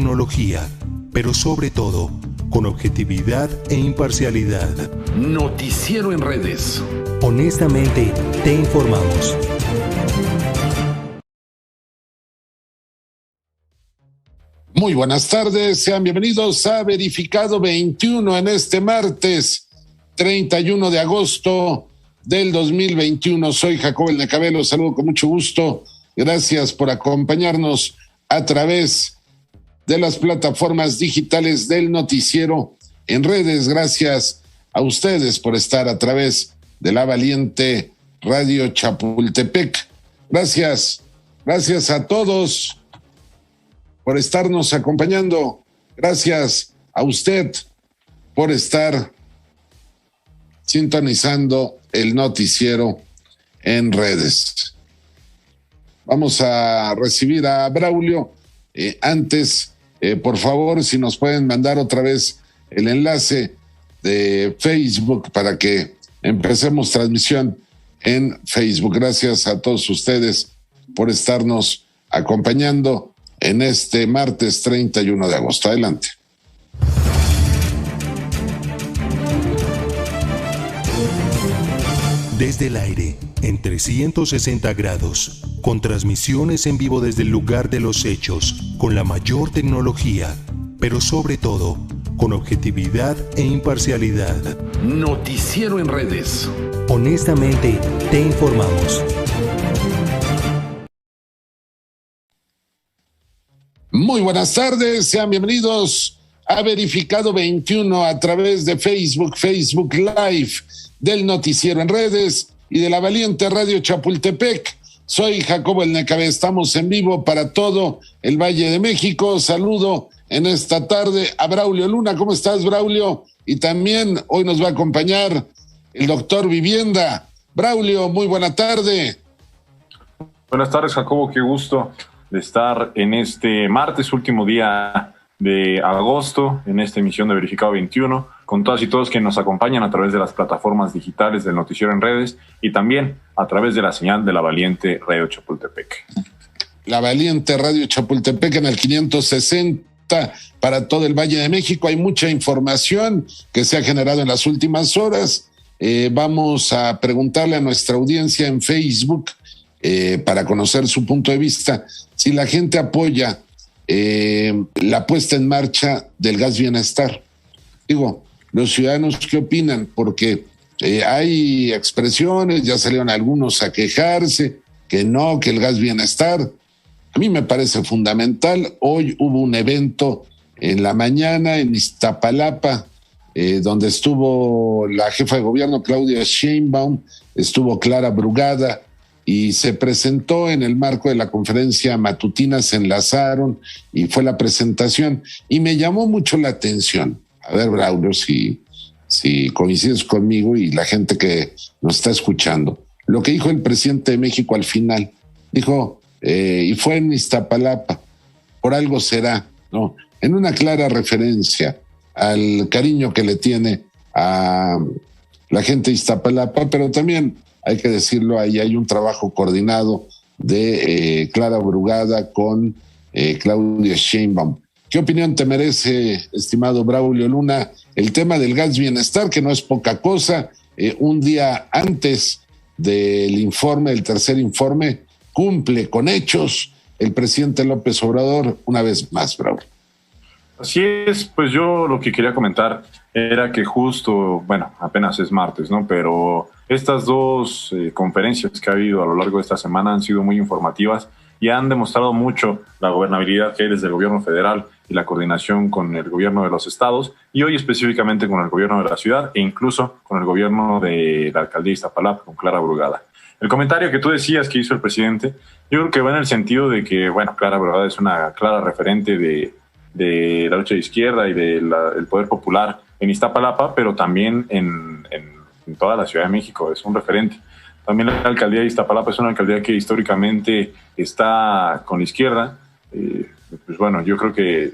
tecnología, pero sobre todo, con objetividad e imparcialidad. Noticiero en redes. Honestamente, te informamos. Muy buenas tardes, sean bienvenidos a Verificado 21 en este martes 31 de agosto del 2021. Soy Jacobo El Necabé, los saludo con mucho gusto. Gracias por acompañarnos a través de las plataformas digitales del noticiero en redes. Gracias a ustedes por estar a través de la valiente Radio Chapultepec. Gracias a todos por estarnos acompañando. Gracias a usted por estar sintonizando el noticiero en redes. Vamos a recibir a Braulio. Antes, por favor, si nos pueden mandar otra vez el enlace de Facebook para que empecemos transmisión en Facebook. Gracias a todos ustedes por estarnos acompañando en este martes 31 de agosto. Adelante. Desde el aire, en 360 grados, con transmisiones en vivo desde el lugar de los hechos, con la mayor tecnología, pero sobre todo, con objetividad e imparcialidad. Noticiero en redes. Honestamente, te informamos. Muy buenas tardes, sean bienvenidos a Verificado 21 a través de Facebook Live del Noticiero en Redes y de la valiente Radio Chapultepec. Soy Jacobo El Necabé, estamos en vivo para todo el Valle de México. Saludo en esta tarde a Braulio Luna. ¿Cómo estás, Braulio? Y también hoy nos va a acompañar el doctor Vivienda. Braulio, muy buena tarde. Buenas tardes, Jacobo, qué gusto de estar en este martes, último día de agosto, en esta emisión de Verificado 21, con todas y todos que nos acompañan a través de las plataformas digitales del Noticiero en Redes y también a través de la señal de la valiente Radio Chapultepec. La valiente Radio Chapultepec en el 560 para todo el Valle de México. Hay mucha información que se ha generado en las últimas horas. Vamos a preguntarle a nuestra audiencia en Facebook para conocer su punto de vista, si la gente apoya la puesta en marcha del gas bienestar. Digo, los ciudadanos, ¿qué opinan? Porque hay expresiones, ya salieron algunos a quejarse, que no, que el gas bienestar. A mí me parece fundamental. Hoy hubo un evento en la mañana en Iztapalapa, donde estuvo la jefa de gobierno, Claudia Sheinbaum, estuvo Clara Brugada, y se presentó en el marco de la conferencia matutina, se enlazaron y fue la presentación. Y me llamó mucho la atención. A ver, Braulio, si coincides conmigo y la gente que nos está escuchando. Lo que dijo el presidente de México al final. Dijo, y fue en Iztapalapa, por algo será, ¿no? En una clara referencia al cariño que le tiene a la gente de Iztapalapa, pero también hay que decirlo, ahí hay un trabajo coordinado de Clara Brugada con Claudia Sheinbaum. ¿Qué opinión te merece, estimado Braulio Luna, el tema del gas bienestar, que no es poca cosa? Un día antes del informe, el tercer informe, cumple con hechos el presidente López Obrador una vez más, Braulio. Así es, pues yo lo que quería comentar era que justo, bueno, apenas es martes, ¿no? Pero estas dos conferencias que ha habido a lo largo de esta semana han sido muy informativas y han demostrado mucho la gobernabilidad que hay desde el gobierno federal y la coordinación con el gobierno de los estados y hoy específicamente con el gobierno de la ciudad e incluso con el gobierno de la alcaldía de Iztapalapa, con Clara Brugada. El comentario que tú decías que hizo el presidente, yo creo que va en el sentido de que, bueno, Clara Brugada es una clara referente de la lucha de izquierda y del poder popular en Iztapalapa, pero también en toda la Ciudad de México, es un referente. También la alcaldía de Iztapalapa es una alcaldía que históricamente está con la izquierda. Pues bueno, yo creo que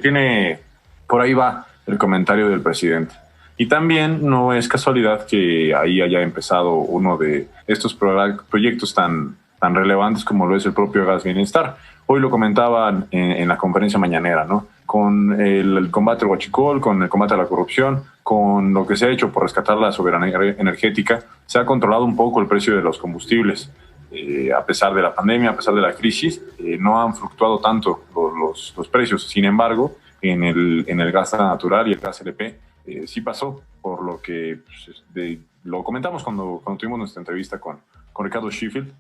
tiene, por ahí va el comentario del presidente. Y también no es casualidad que ahí haya empezado uno de estos proyectos tan relevantes como lo es el propio Gas Bienestar. hoy lo comentaban en la conferencia mañanera, ¿no? Con el combate al huachicol, con el combate a la corrupción, con lo que se ha hecho por rescatar la soberanía energética, se ha controlado un poco el precio de los combustibles. A pesar de la pandemia, a pesar de la crisis, no han fluctuado tanto los precios. Sin embargo, en el gas natural y el gas LP sí pasó, por lo que lo comentamos cuando tuvimos nuestra entrevista con Ricardo Sheffield,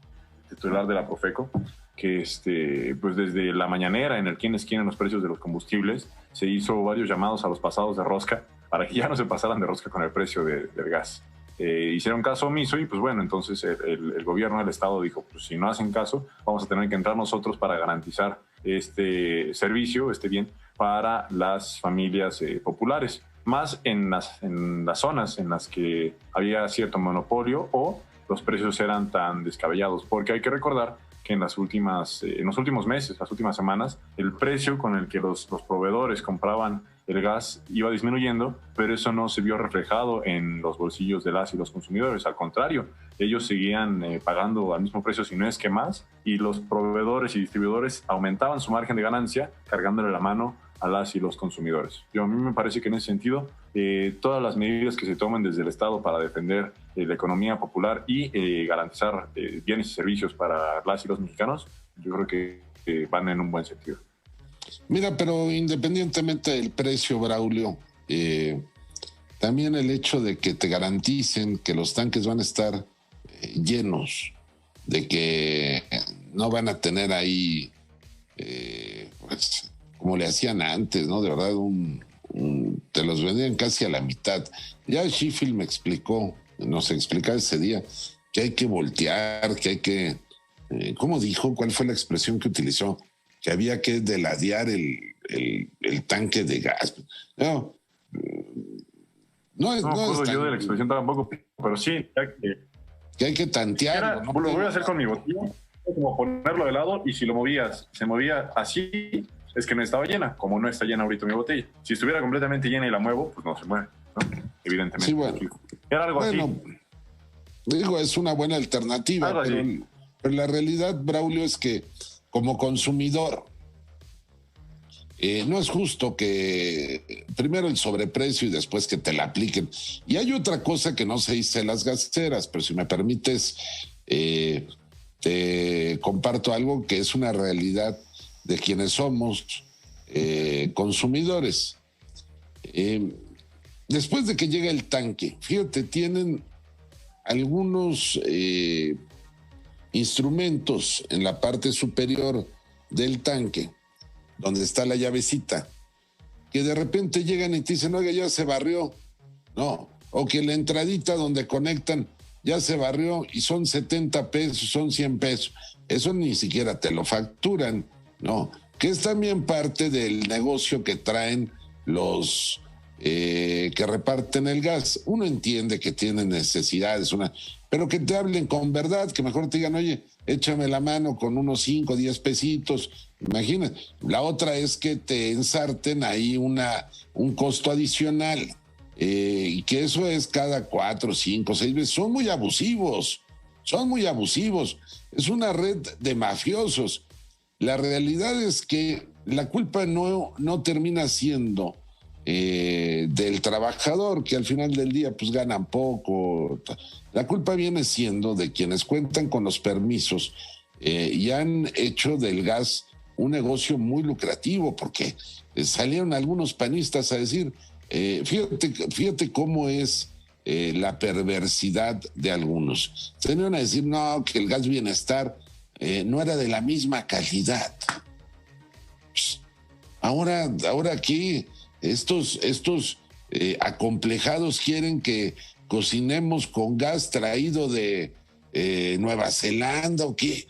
titular de la Profeco, que pues desde la mañanera en el quién es quién en los precios de los combustibles se hizo varios llamados a los pasados de rosca para que ya no se pasaran de rosca con el precio del gas. Hicieron caso omiso y pues bueno, entonces el gobierno del estado dijo, pues si no hacen caso, vamos a tener que entrar nosotros para garantizar este servicio, este bien, para las familias populares, más en las zonas en las que había cierto monopolio o los precios eran tan descabellados, porque hay que recordar que en los últimos meses, las últimas semanas, el precio con el que los proveedores compraban el gas iba disminuyendo, pero eso no se vio reflejado en los bolsillos de las y los consumidores. Al contrario, ellos seguían pagando al mismo precio, si no es que más, y los proveedores y distribuidores aumentaban su margen de ganancia cargándole la mano a las y los consumidores. A mí me parece que en ese sentido, todas las medidas que se tomen desde el Estado para defender la economía popular y garantizar bienes y servicios para las y los mexicanos, yo creo que van en un buen sentido. Mira, pero independientemente del precio, Braulio, también el hecho de que te garanticen que los tanques van a estar llenos, de que no van a tener ahí, pues, como le hacían antes, ¿no? De verdad, te los vendían casi a la mitad. Ya Sheffield nos explicaba ese día, que hay que voltear, que hay que, ¿cómo dijo? ¿Cuál fue la expresión que utilizó? Que había que deladear el tanque de gas. No puedo yo de la expresión tampoco, pero sí. Que hay que tantear. Lo voy a hacer con mi botella, como ponerlo de lado, y si se movía así, es que no estaba llena, como no está llena ahorita mi botella. Si estuviera completamente llena y la muevo, pues no se mueve, ¿no? Evidentemente. Sí, bueno. Era algo así. Digo, es una buena alternativa, pero la realidad, Braulio, es que como consumidor, no es justo que primero el sobreprecio y después que te la apliquen. Y hay otra cosa que no se dice en las gaseras, pero si me permites, te comparto algo que es una realidad de quienes somos consumidores. Después de que llega el tanque, fíjate, tienen algunos instrumentos en la parte superior del tanque, donde está la llavecita, que de repente llegan y te dicen, oiga, ya se barrió. No, o que la entradita donde conectan ya se barrió y son 70 pesos, son 100 pesos. Eso ni siquiera te lo facturan, no, que es también parte del negocio que traen los que reparten el gas. Uno entiende que tienen necesidades, pero que te hablen con verdad, que mejor te digan, oye, échame la mano con unos 5, 10 pesitos. Imagina. La otra es que te ensarten ahí un costo adicional, y que eso es cada 4, 5, 6 veces. Son muy abusivos. Es una red de mafiosos. La realidad es que la culpa no termina siendo del trabajador, que al final del día pues ganan poco. La culpa viene siendo de quienes cuentan con los permisos y han hecho del gas un negocio muy lucrativo, porque salieron algunos panistas a decir, fíjate cómo es la perversidad de algunos. Salieron a decir, no, que el gas bienestar no era de la misma calidad. Pues, ahora aquí estos acomplejados quieren que cocinemos con gas traído de Nueva Zelanda o qué.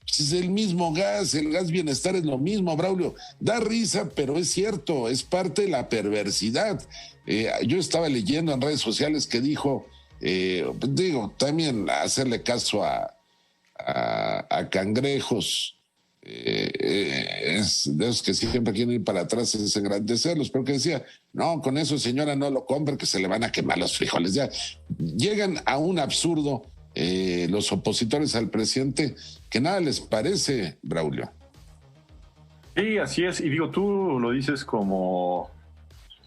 Pues es el mismo gas, el gas bienestar es lo mismo, Braulio. Da risa, pero es cierto, es parte de la perversidad. Yo estaba leyendo en redes sociales que dijo, también hacerle caso a cangrejos, es de esos que siempre quieren ir para atrás, es engrandecerlos, pero que decía, no, con eso señora no lo compre, que se le van a quemar los frijoles. Ya llegan a un absurdo los opositores al presidente que nada les parece, Braulio. Sí, así es. Y digo, tú lo dices como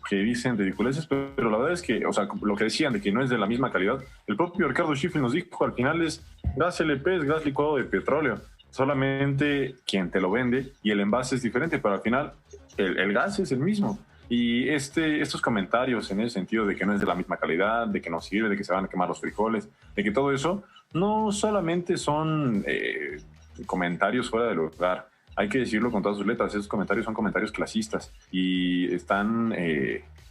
que dicen ridiculeces, pero la verdad es que, o sea, lo que decían de que no es de la misma calidad, el propio Ricardo Sheffield nos dijo, al final es gas LP, es gas licuado de petróleo. Solamente quien te lo vende y el envase es diferente, pero al final el gas es el mismo. Y estos comentarios en el sentido de que no es de la misma calidad, de que no sirve, de que se van a quemar los frijoles, de que todo eso no solamente son comentarios fuera de lugar. Hay que decirlo con todas sus letras, esos comentarios son comentarios clasistas y están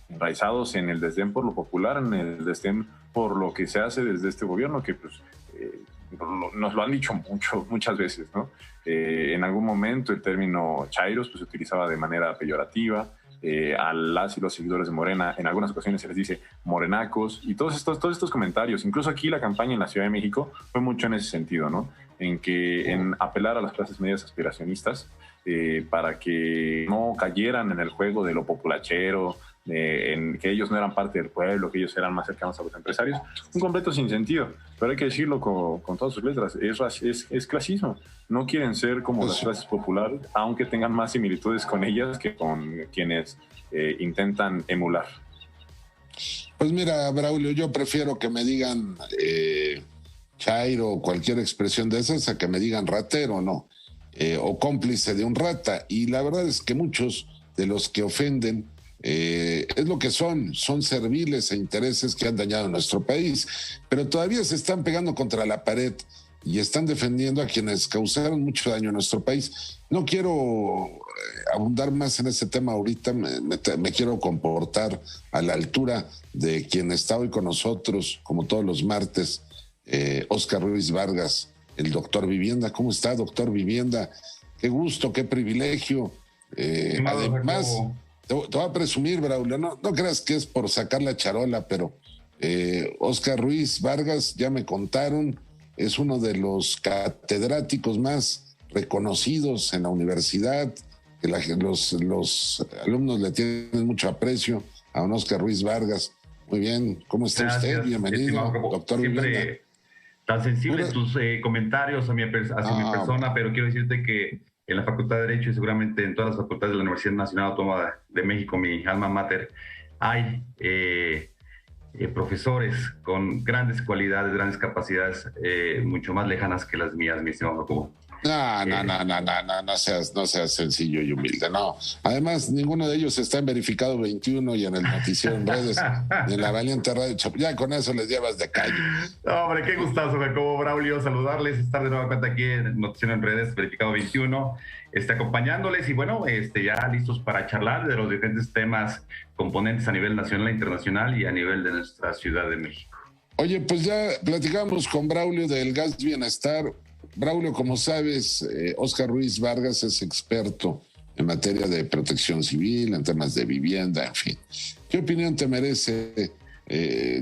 enraizados en el desdén por lo popular, en el desdén por lo que se hace desde este gobierno, que pues nos lo han dicho muchas veces, ¿no? En algún momento el término chairos pues, se utilizaba de manera peyorativa. A las y los seguidores de Morena en algunas ocasiones se les dice morenacos y todos estos comentarios, incluso aquí la campaña en la Ciudad de México fue mucho en ese sentido, ¿no? En apelar a las clases medias aspiracionistas para que no cayeran en el juego de lo populachero, en que ellos no eran parte del pueblo, que ellos eran más cercanos a los empresarios, un completo sinsentido, pero hay que decirlo con todas sus letras, es clasismo, no quieren ser como las clases populares, aunque tengan más similitudes con ellas que con quienes intentan emular. Pues mira, Braulio, yo prefiero que me digan chairo o cualquier expresión de esas a que me digan ratero, ¿no? O cómplice de un rata, y la verdad es que muchos de los que ofenden es lo que son serviles a intereses que han dañado nuestro país, pero todavía se están pegando contra la pared y están defendiendo a quienes causaron mucho daño a nuestro país. No quiero abundar más en ese tema ahorita, me quiero comportar a la altura de quien está hoy con nosotros, como todos los martes, Óscar Ruiz Vargas, el doctor Vivienda. ¿Cómo está, doctor Vivienda? Qué gusto, qué privilegio. Además, te voy a presumir, Braulio, no creas que es por sacar la charola, pero Óscar Ruiz Vargas, ya me contaron, es uno de los catedráticos más reconocidos en la universidad, que los alumnos le tienen mucho aprecio a don Óscar Ruiz Vargas. Muy bien, ¿cómo está usted? Bienvenido, doctor Vivienda. Tan sensibles tus comentarios hacia mi persona, pero quiero decirte que en la Facultad de Derecho y seguramente en todas las facultades de la Universidad Nacional Autónoma de México, mi alma mater, hay profesores con grandes cualidades, grandes capacidades, mucho más lejanas que las mías, mi estimado Jacobo. No seas sencillo y humilde, no. Además, ninguno de ellos está en Verificado 21 y en el Noticiero en Redes, ni en la Valiente Radio Chapultepec. Ya con eso les llevas de calle. No, hombre, qué gustazo, Jacobo, Braulio, saludarles, estar de nueva cuenta aquí en Noticiero en Redes, Verificado 21, acompañándoles y bueno, ya listos para charlar de los diferentes temas componentes a nivel nacional e internacional y a nivel de nuestra Ciudad de México. Oye, pues ya platicamos con Braulio del Gas Bienestar. Braulio, como sabes, Óscar Ruiz Vargas es experto en materia de protección civil, en temas de vivienda, en fin. ¿Qué opinión te merece,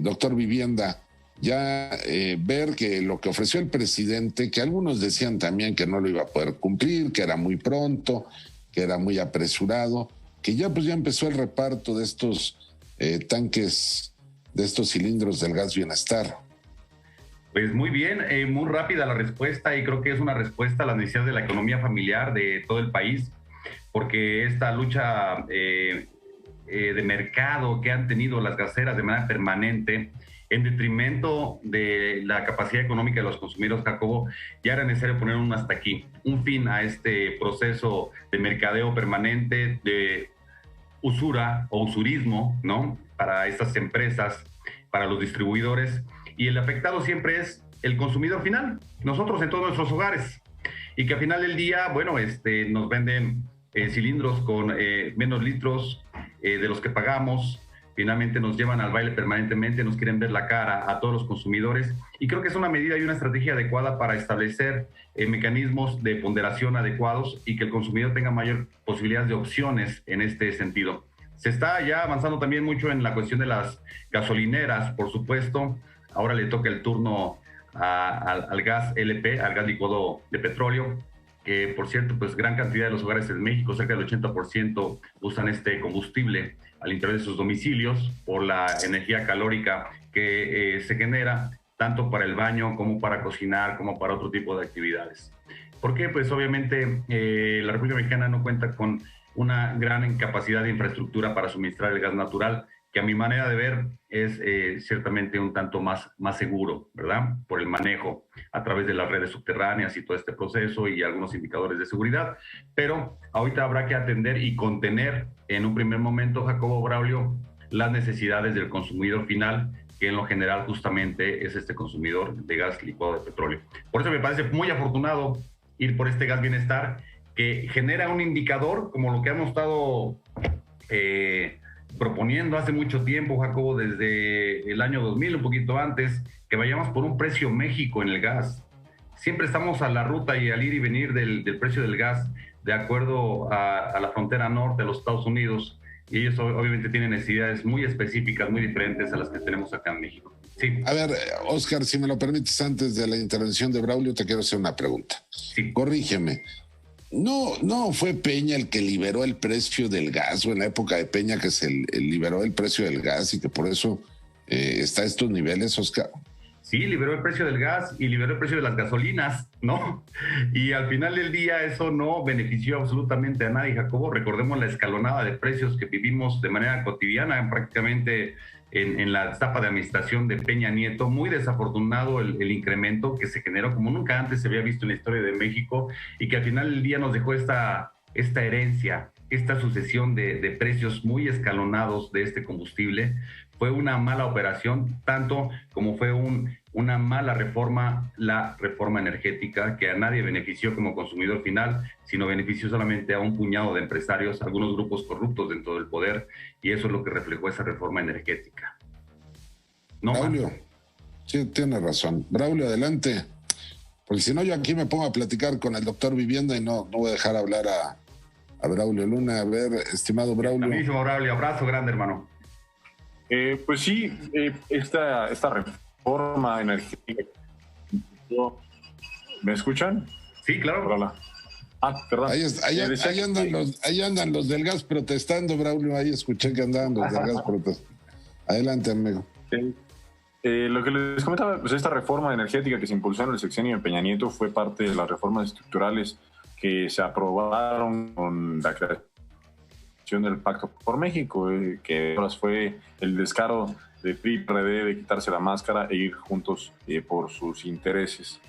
doctor Vivienda, ya ver que lo que ofreció el presidente, que algunos decían también que no lo iba a poder cumplir, que era muy pronto, que era muy apresurado, que ya empezó el reparto de estos tanques, de estos cilindros del Gas Bienestar? Pues muy bien, muy rápida la respuesta y creo que es una respuesta a las necesidades de la economía familiar de todo el país, porque esta lucha de mercado que han tenido las gaseras de manera permanente en detrimento de la capacidad económica de los consumidores, Jacobo, ya era necesario poner un hasta aquí, un fin a este proceso de mercadeo permanente, de usura o usurismo, ¿no? Para estas empresas, para los distribuidores. Y el afectado siempre es el consumidor final, nosotros en todos nuestros hogares. Y que al final del día, bueno, nos venden cilindros con menos litros de los que pagamos. Finalmente nos llevan al baile permanentemente, nos quieren ver la cara a todos los consumidores. Y creo que es una medida y una estrategia adecuada para establecer mecanismos de ponderación adecuados y que el consumidor tenga mayor posibilidad de opciones en este sentido. Se está ya avanzando también mucho en la cuestión de las gasolineras, por supuesto. Ahora le toca el turno al gas LP, al gas licuado de petróleo, que por cierto, pues gran cantidad de los hogares en México, cerca del 80%, usan este combustible al interior de sus domicilios por la energía calórica que se genera, tanto para el baño como para cocinar, como para otro tipo de actividades. ¿Por qué? Pues obviamente la República Mexicana no cuenta con una gran capacidad de infraestructura para suministrar el gas natural, que a mi manera de ver es ciertamente un tanto más seguro, ¿verdad? Por el manejo a través de las redes subterráneas y todo este proceso y algunos indicadores de seguridad. Pero ahorita habrá que atender y contener en un primer momento, Jacobo, Braulio, las necesidades del consumidor final, que en lo general justamente es este consumidor de gas licuado de petróleo. Por eso me parece muy afortunado ir por este gas bienestar, que genera un indicador como lo que hemos estado proponiendo hace mucho tiempo, Jacobo, desde el año 2000, un poquito antes, que vayamos por un precio México en el gas. Siempre estamos a la ruta y al ir y venir del precio del gas de acuerdo a la frontera norte de los Estados Unidos, y ellos obviamente tienen necesidades muy específicas, muy diferentes a las que tenemos acá en México. Sí. A ver, Oscar, si me lo permites, antes de la intervención de Braulio, te quiero hacer una pregunta. Sí. Corrígeme. No fue Peña el que liberó el precio del gas, o en la época de Peña que se liberó el precio del gas y que por eso está a estos niveles, Oscar. Sí, liberó el precio del gas y liberó el precio de las gasolinas, ¿no? Y al final del día eso no benefició absolutamente a nadie, Jacobo. Recordemos la escalonada de precios que vivimos de manera cotidiana, prácticamente en la etapa de administración de Peña Nieto. Muy desafortunado el incremento que se generó como nunca antes se había visto en la historia de México, y que al final del día nos dejó esta herencia, esta sucesión de precios muy escalonados de este combustible. Fue una mala operación, tanto como fue una mala reforma, la reforma energética, que a nadie benefició como consumidor final, sino benefició solamente a un puñado de empresarios, algunos grupos corruptos dentro del poder, y eso es lo que reflejó esa reforma energética. No Braulio, más. Sí, tiene razón. Braulio, adelante. Porque si no, yo aquí me pongo a platicar con el doctor Vivienda y no voy a dejar hablar a Braulio Luna. A ver, estimado Braulio. Amiguísimo Braulio, abrazo grande, hermano. Pues sí, esta reforma energética. ¿Me escuchan? Sí, claro. Hola. Perdón. Ahí andan los del gas protestando, Braulio. Ahí escuché que andaban los del gas protestando. Adelante, amigo. Lo que les comentaba, pues esta reforma energética que se impulsó en el sexenio de Peña Nieto fue parte de las reformas estructurales que se aprobaron con la creación del Pacto por México, que fue el descaro de PRI-PRD de quitarse la máscara e ir juntos por sus intereses.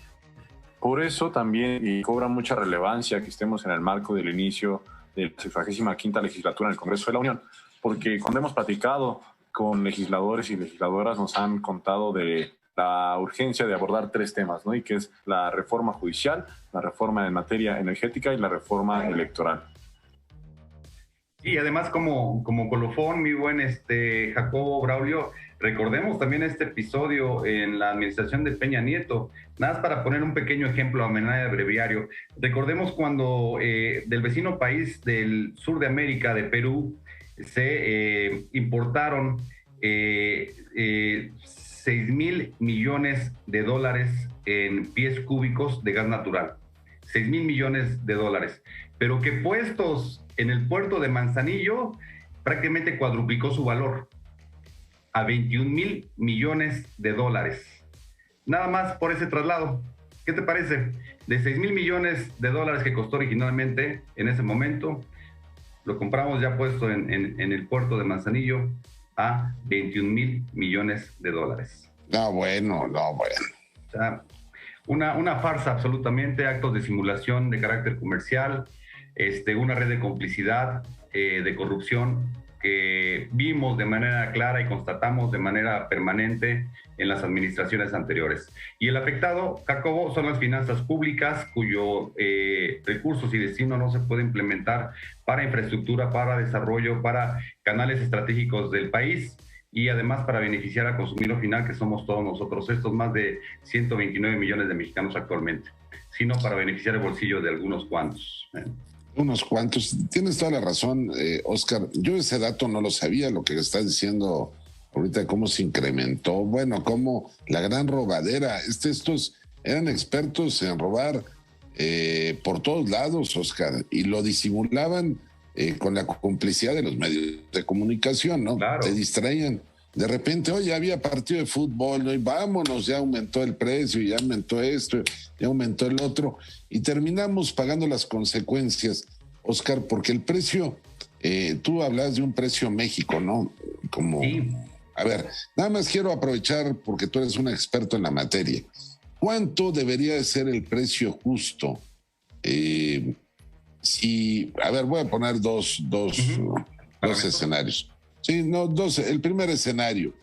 Por eso también cobra mucha relevancia que estemos en el marco del inicio de la 65ª legislatura en el Congreso de la Unión, porque cuando hemos platicado con legisladores y legisladoras nos han contado de la urgencia de abordar 3 temas, ¿no? Y que es la reforma judicial, la reforma en materia energética y la reforma electoral. Y además como colofón, mi buen Jacobo, Braulio, recordemos también este episodio en la administración de Peña Nieto. Nada más para poner un pequeño ejemplo a manera de breviario. Recordemos cuando del vecino país del sur de América, de Perú, se importaron 6,000 millones de dólares en pies cúbicos de gas natural. 6,000 millones de dólares. Pero que puestos en el puerto de Manzanillo, prácticamente cuadruplicó su valor a 21,000 millones de dólares. Nada más por ese traslado. ¿Qué te parece? De 6,000 millones de dólares que costó originalmente en ese momento, lo compramos ya puesto en el puerto de Manzanillo a 21,000 millones de dólares. No, bueno. O sea, una farsa absolutamente, actos de simulación de carácter comercial, una red de complicidad, de corrupción que vimos de manera clara y constatamos de manera permanente en las administraciones anteriores. Y el afectado, Jacobo, son las finanzas públicas cuyo recursos y destino no se puede implementar para infraestructura, para desarrollo, para canales estratégicos del país y además para beneficiar al consumidor final, que somos todos nosotros, estos más de 129 millones de mexicanos actualmente, sino para beneficiar el bolsillo de algunos cuantos. Unos cuantos. Tienes toda la razón, Oscar. Yo ese dato no lo sabía, lo que estás diciendo ahorita, cómo se incrementó. Bueno, cómo la gran robadera. Estos eran expertos en robar por todos lados, Oscar, y lo disimulaban con la complicidad de los medios de comunicación, ¿no? Claro. Te distraían de repente, oye, había partido de fútbol, ¿no? Y vámonos, ya aumentó el precio, ya aumentó esto, ya aumentó el otro, y terminamos pagando las consecuencias, Oscar, porque el precio, tú hablas de un precio México, ¿no? Como, sí. A ver, nada más quiero aprovechar, porque tú eres un experto en la materia. ¿Cuánto debería de ser el precio justo? A ver, voy a poner dos escenarios. Sí, no, dos. El primer escenario,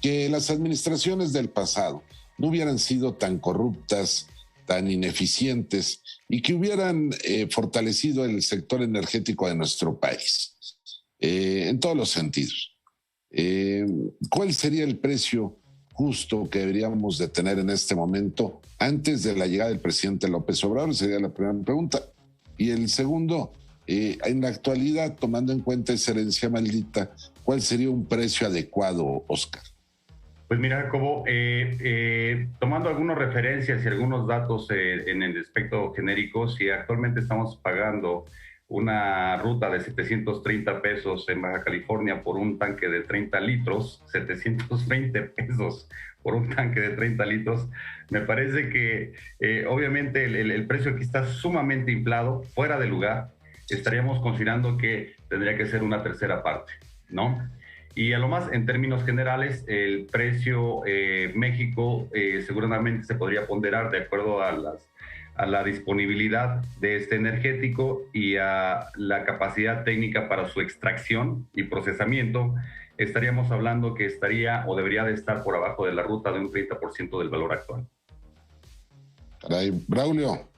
que las administraciones del pasado no hubieran sido tan corruptas, tan ineficientes y que hubieran fortalecido el sector energético de nuestro país, en todos los sentidos. ¿Cuál sería el precio justo que deberíamos de tener en este momento antes de la llegada del presidente López Obrador? Sería la primera pregunta. Y el segundo, en la actualidad, tomando en cuenta esa herencia maldita, ¿cuál sería un precio adecuado, Oscar? Pues mira, Jacobo, tomando algunas referencias y algunos datos en el aspecto genérico, si actualmente estamos pagando una ruta de 730 pesos en Baja California por un tanque de 30 litros, 720 pesos por un tanque de 30 litros, me parece que obviamente el precio aquí está sumamente inflado, fuera de lugar. Estaríamos considerando que tendría que ser una tercera parte, ¿no? Y a lo más, en términos generales, el precio México seguramente se podría ponderar de acuerdo a la disponibilidad de este energético y a la capacidad técnica para su extracción y procesamiento. Estaríamos hablando que estaría o debería de estar por abajo de la ruta de un 30% del valor actual. Caray, Braulio.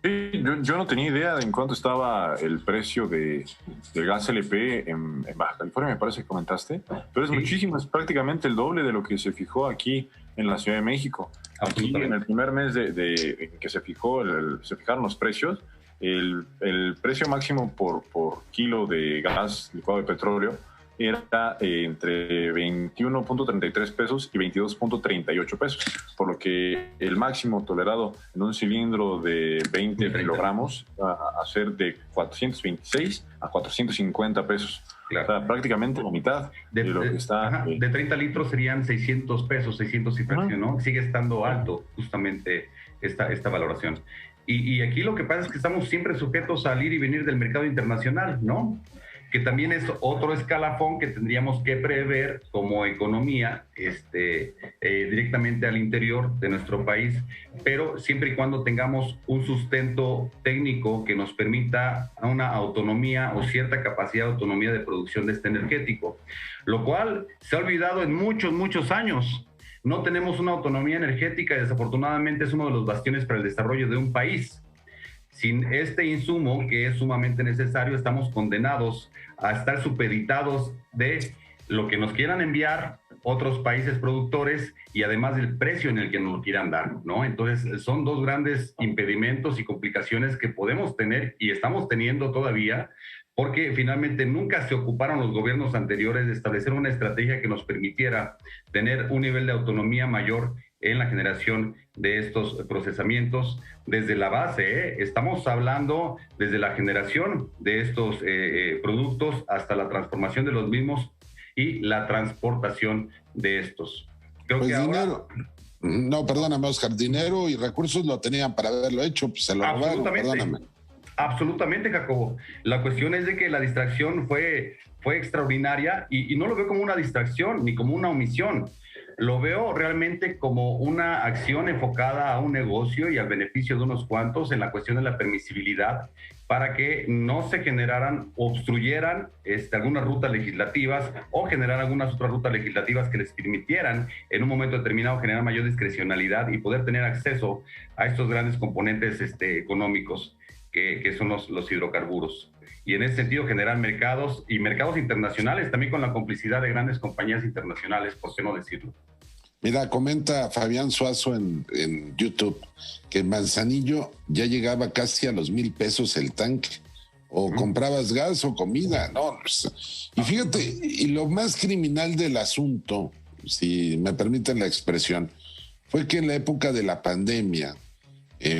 Sí, yo no tenía idea de en cuánto estaba el precio del gas LP en Baja California, me parece que comentaste, pero es muchísimo, es prácticamente el doble de lo que se fijó aquí en la Ciudad de México. Aquí en el primer mes de que se fijaron los precios, el precio máximo por kilo de gas licuado de petróleo era entre 21.33 pesos y 22.38 pesos, por lo que el máximo tolerado en un cilindro de 20 kilogramos va a ser de 426 a 450 pesos. Claro. O sea, prácticamente la mitad de lo que está. De 30 litros serían 600 pesos, 600 y precio, ¿no? Sigue estando alto justamente esta valoración. Y aquí lo que pasa es que estamos siempre sujetos al ir y venir del mercado internacional, ¿no? Que también es otro escalafón que tendríamos que prever como economía directamente al interior de nuestro país, pero siempre y cuando tengamos un sustento técnico que nos permita una autonomía o cierta capacidad de autonomía de producción de este energético, lo cual se ha olvidado en muchos años. No tenemos una autonomía energética y desafortunadamente es uno de los bastiones para el desarrollo de un país. Sin este insumo, que es sumamente necesario, estamos condenados a estar supeditados de lo que nos quieran enviar otros países productores y además del precio en el que nos lo quieran dar, ¿no? Entonces, son dos grandes impedimentos y complicaciones que podemos tener y estamos teniendo todavía, porque finalmente nunca se ocuparon los gobiernos anteriores de establecer una estrategia que nos permitiera tener un nivel de autonomía mayor en la generación de estos procesamientos desde la base. Estamos hablando desde la generación de estos productos hasta la transformación de los mismos y la transportación de estos. Creo pues que dinero. Ahora... No, perdóname, Oscar, dinero y recursos lo tenían para haberlo hecho, pues se lo robaron, perdóname. Absolutamente, Jacobo. La cuestión es de que la distracción fue extraordinaria y no lo veo como una distracción ni como una omisión. Lo veo realmente como una acción enfocada a un negocio y al beneficio de unos cuantos en la cuestión de la permisibilidad para que no se generaran, obstruyeran algunas rutas legislativas o generar algunas otras rutas legislativas que les permitieran en un momento determinado generar mayor discrecionalidad y poder tener acceso a estos grandes componentes económicos que son los hidrocarburos. Y en ese sentido generar mercados y mercados internacionales también con la complicidad de grandes compañías internacionales, por qué no decirlo. Mira, comenta Fabián Suazo en YouTube que en Manzanillo ya llegaba casi a los 1,000 pesos el tanque. O comprabas gas o comida, ¿no? Y fíjate, y lo más criminal del asunto, si me permiten la expresión, fue que en la época de la pandemia,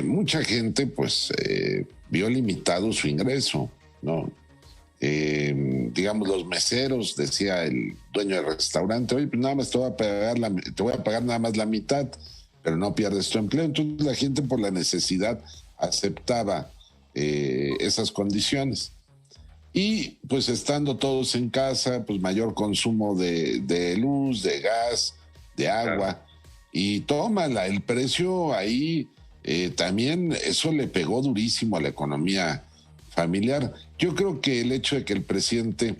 mucha gente pues vio limitado su ingreso, ¿no? digamos, los meseros, decía el dueño del restaurante, oye, pues nada más te voy a pagar nada más la mitad, pero no pierdes tu empleo. Entonces la gente, por la necesidad, aceptaba esas condiciones. Y pues estando todos en casa, pues mayor consumo de luz, de gas, de agua. Claro. Y tómala, el precio ahí también, eso le pegó durísimo a la economía familiar. Yo creo que el hecho de que el presidente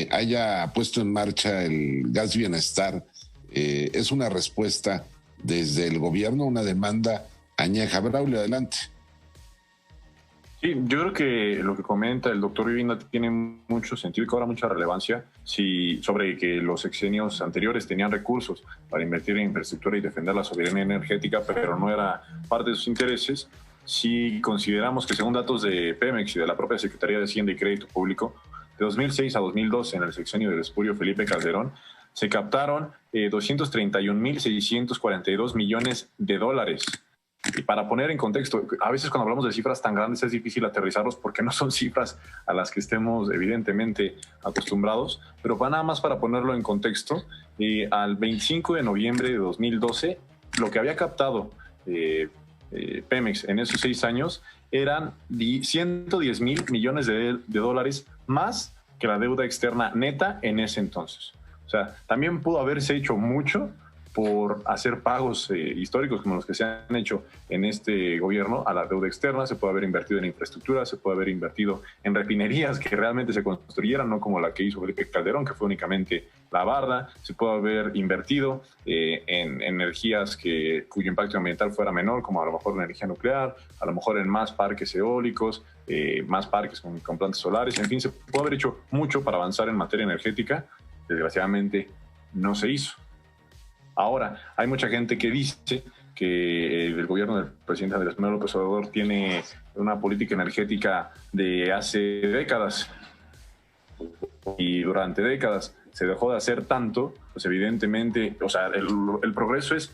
haya puesto en marcha el gas bienestar es una respuesta desde el gobierno, una demanda añeja. Braulio, adelante. Sí, yo creo que lo que comenta el doctor Vivienda tiene mucho sentido y cobra mucha relevancia sobre que los sexenios anteriores tenían recursos para invertir en infraestructura y defender la soberanía energética, pero no era parte de sus intereses. Si consideramos que, según datos de Pemex y de la propia Secretaría de Hacienda y Crédito Público, de 2006 a 2012, en el sexenio del espurio Felipe Calderón, se captaron 231.642 millones de dólares. Y para poner en contexto, a veces cuando hablamos de cifras tan grandes es difícil aterrizarlos porque no son cifras a las que estemos evidentemente acostumbrados, pero nada más para ponerlo en contexto, al 25 de noviembre de 2012, lo que había captado Pemex en esos 6 años eran 110 mil millones de dólares más que la deuda externa neta en ese entonces. O sea, también pudo haberse hecho mucho por hacer pagos históricos como los que se han hecho en este gobierno a la deuda externa. Se puede haber invertido en infraestructura, se puede haber invertido en refinerías que realmente se construyeran, no como la que hizo Felipe Calderón, que fue únicamente la barda. Se puede haber invertido en energías cuyo impacto ambiental fuera menor, como a lo mejor la energía nuclear, a lo mejor en más parques eólicos, más parques con plantas solares. En fin, se puede haber hecho mucho para avanzar en materia energética. Desgraciadamente no se hizo. Ahora, hay mucha gente que dice que el gobierno del presidente Andrés Manuel López Obrador tiene una política energética de hace décadas, y durante décadas se dejó de hacer tanto, pues evidentemente, o sea, el progreso es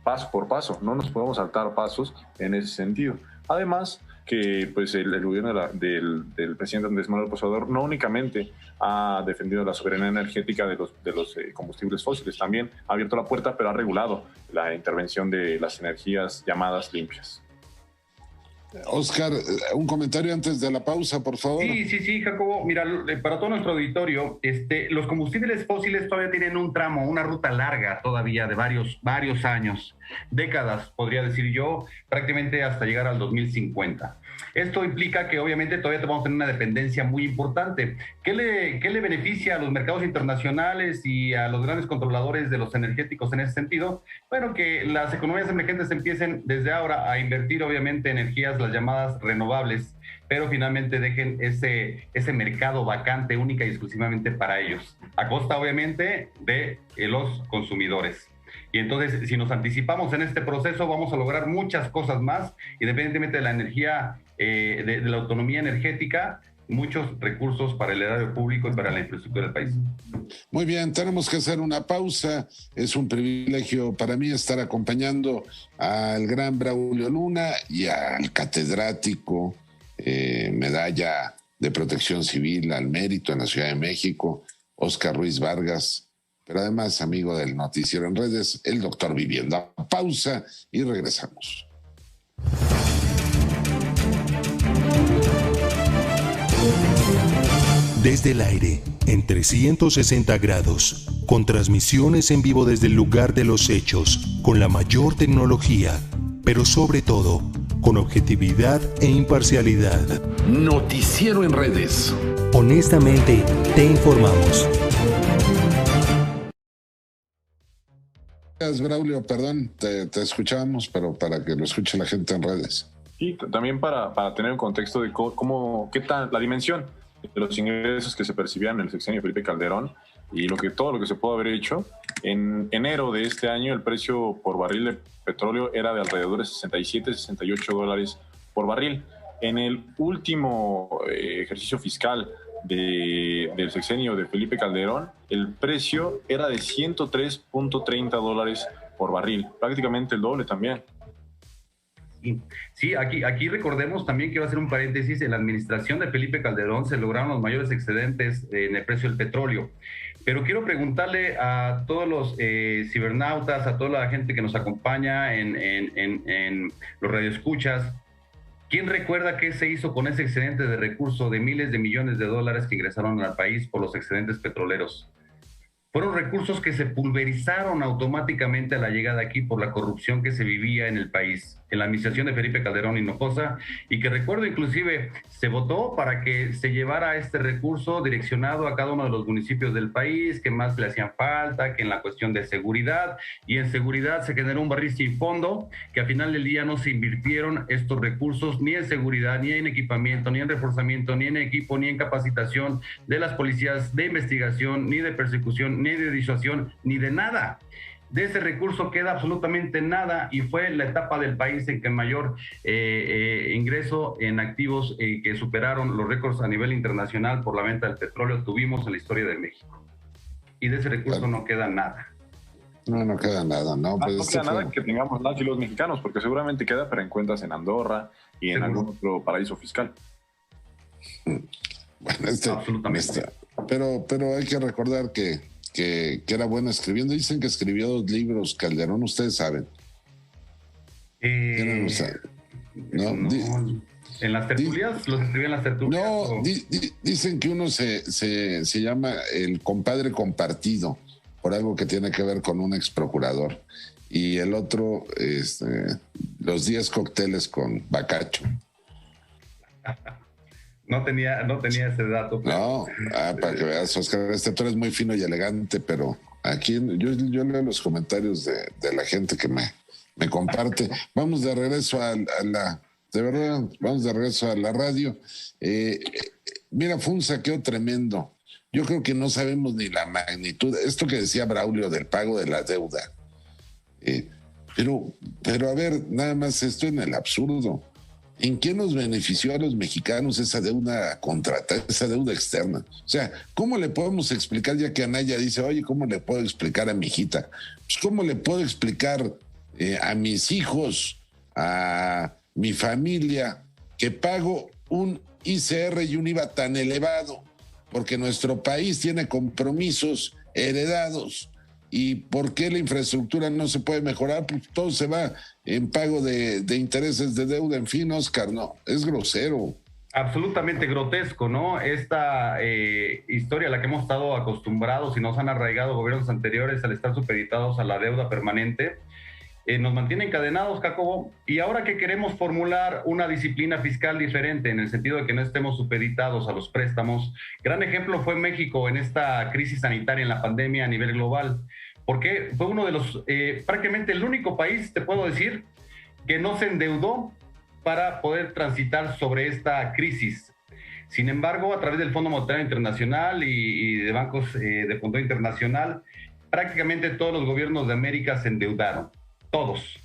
paso por paso, no nos podemos saltar pasos en ese sentido. Además, que pues el gobierno del presidente Andrés Manuel López Obrador no únicamente ha defendido la soberanía energética de los combustibles fósiles, también ha abierto la puerta, pero ha regulado la intervención de las energías llamadas limpias. Oscar, un comentario antes de la pausa, por favor. Sí, Jacobo. Mira, para todo nuestro auditorio, los combustibles fósiles todavía tienen un tramo, una ruta larga todavía de varios años, décadas, podría decir yo, prácticamente hasta llegar al 2050. Esto implica que obviamente todavía vamos a tener una dependencia muy importante. ¿Qué le beneficia a los mercados internacionales y a los grandes controladores de los energéticos en ese sentido? Bueno, que las economías emergentes empiecen desde ahora a invertir obviamente energías, las llamadas renovables, pero finalmente dejen ese mercado vacante única y exclusivamente para ellos, a costa obviamente de los consumidores. Y entonces, si nos anticipamos en este proceso, vamos a lograr muchas cosas más, independientemente de la energía, de la autonomía energética, muchos recursos para el erario público y para la infraestructura del país. Muy bien, tenemos que hacer una pausa. Es un privilegio para mí estar acompañando al gran Braulio Luna y al catedrático, medalla de Protección Civil al Mérito en la Ciudad de México, Óscar Ruiz Vargas, pero además amigo del Noticiero en Redes, el doctor Vivienda. Pausa y regresamos. Desde el aire, en 360 grados, con transmisiones en vivo desde el lugar de los hechos, con la mayor tecnología, pero sobre todo, con objetividad e imparcialidad. Noticiero en Redes. Honestamente, te informamos. Braulio, perdón, te escuchábamos, pero para que lo escuche la gente en redes. Y también para tener un contexto de qué tal la dimensión de los ingresos que se percibían en el sexenio de Felipe Calderón y todo lo que se pudo haber hecho. En enero de este año, el precio por barril de petróleo era de alrededor de 67, 68 dólares por barril. En el último ejercicio fiscal del sexenio de Felipe Calderón, el precio era de 103.30 dólares por barril, prácticamente el doble también. Sí, aquí recordemos también, quiero hacer un paréntesis, en la administración de Felipe Calderón se lograron los mayores excedentes en el precio del petróleo. Pero quiero preguntarle a todos los cibernautas, a toda la gente que nos acompaña en los radioescuchas, ¿quién recuerda qué se hizo con ese excedente de recursos de miles de millones de dólares que ingresaron al país por los excedentes petroleros? Fueron recursos que se pulverizaron automáticamente a la llegada aquí por la corrupción que se vivía en el país, en la administración de Felipe Calderón Hinojosa, y que recuerdo inclusive se votó para que se llevara este recurso direccionado a cada uno de los municipios del país, que más le hacían falta, que en la cuestión de seguridad, y en seguridad se generó un barril sin fondo, que al final del día no se invirtieron estos recursos ni en seguridad, ni en equipamiento, ni en reforzamiento, ni en equipo, ni en capacitación de las policías de investigación, ni de persecución, ni de disuasión, ni de nada. De ese recurso queda absolutamente nada, y fue la etapa del país en que mayor ingreso en activos que superaron los récords a nivel internacional por la venta del petróleo tuvimos en la historia de México. Y de ese recurso no queda nada. No queda nada, ¿no? Pues no queda nada que tengamos y los mexicanos, porque seguramente queda, pero en cuentas en Andorra y en algún otro paraíso fiscal. Bueno, absolutamente. Pero hay que recordar que era bueno escribiendo. Dicen que escribió 2 libros, Calderón, ustedes saben. No, en las tertulias, los escribí en las tertulias. No, dicen que uno se llama el compadre compartido, por algo que tiene que ver con un ex procurador. Y el otro, los 10 cócteles con Bacacho. No tenía ese dato. Pero... No, para que veas, Oscar, tú eres muy fino y elegante, pero aquí yo leo los comentarios de la gente que me comparte. Vamos de regreso vamos de regreso a la radio. Mira, fue un saqueo tremendo. Yo creo que no sabemos ni la magnitud. Esto que decía Braulio del pago de la deuda. Pero a ver, nada más esto en el absurdo. ¿En qué nos benefició a los mexicanos esa deuda contratada, esa deuda externa? O sea, ¿cómo le podemos explicar, ya que Anaya dice, oye, ¿cómo le puedo explicar a mi hijita? Pues, ¿cómo le puedo explicar a mis hijos, a mi familia, que pago un ICR y un IVA tan elevado? Porque nuestro país tiene compromisos heredados. ¿Y por qué la infraestructura no se puede mejorar? Pues todo se va en pago de intereses de deuda. En fin, Oscar, no, es grosero. Absolutamente grotesco, ¿no? Esta historia a la que hemos estado acostumbrados y nos han arraigado gobiernos anteriores al estar supeditados a la deuda permanente, nos mantiene encadenados, Jacobo, y ahora que queremos formular una disciplina fiscal diferente, en el sentido de que no estemos supeditados a los préstamos, gran ejemplo fue México en esta crisis sanitaria, en la pandemia a nivel global, porque fue uno de los, prácticamente el único país, te puedo decir, que no se endeudó para poder transitar sobre esta crisis. Sin embargo, a través del Fondo Monetario Internacional y de bancos de fondo internacional, prácticamente todos los gobiernos de América se endeudaron. Todos.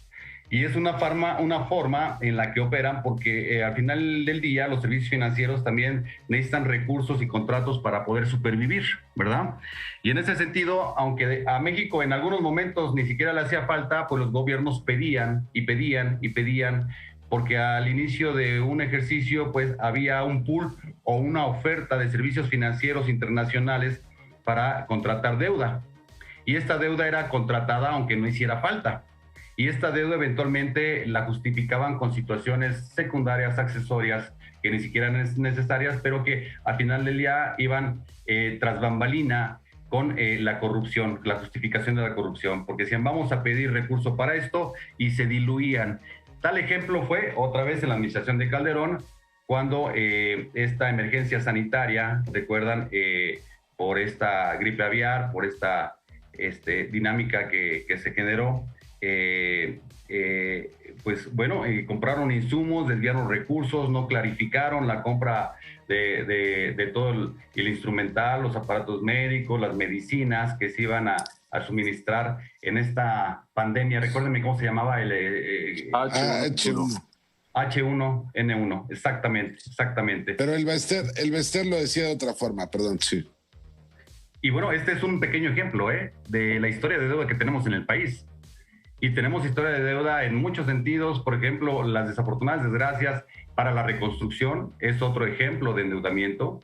Y es una forma en la que operan porque al final del día los servicios financieros también necesitan recursos y contratos para poder supervivir, ¿verdad? Y en ese sentido, aunque a México en algunos momentos ni siquiera le hacía falta, pues los gobiernos pedían y pedían y pedían, porque al inicio de un ejercicio pues había un pool o una oferta de servicios financieros internacionales para contratar deuda. Y esta deuda era contratada aunque no hiciera falta. Y esta deuda eventualmente la justificaban con situaciones secundarias, accesorias, que ni siquiera eran necesarias, pero que al final del día iban tras bambalina con la corrupción, la justificación de la corrupción, porque decían, vamos a pedir recursos para esto, y se diluían. Tal ejemplo fue, otra vez en la administración de Calderón, cuando esta emergencia sanitaria, recuerdan, por esta gripe aviar, por esta dinámica que se generó, pues bueno, compraron insumos, desviaron recursos, no clarificaron la compra de todo el instrumental, los aparatos médicos, las medicinas que se iban a suministrar en esta pandemia. Recuérdenme cómo se llamaba el H1N1, exactamente. Pero el Bester lo decía de otra forma, perdón, sí. Y bueno, este es un pequeño ejemplo de la historia de deuda que tenemos en el país. Y tenemos historia de deuda en muchos sentidos. Por ejemplo, las desafortunadas desgracias para la reconstrucción es otro ejemplo de endeudamiento,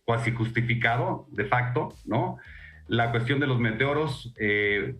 cuasi justificado de facto, ¿no? La cuestión de los meteoros,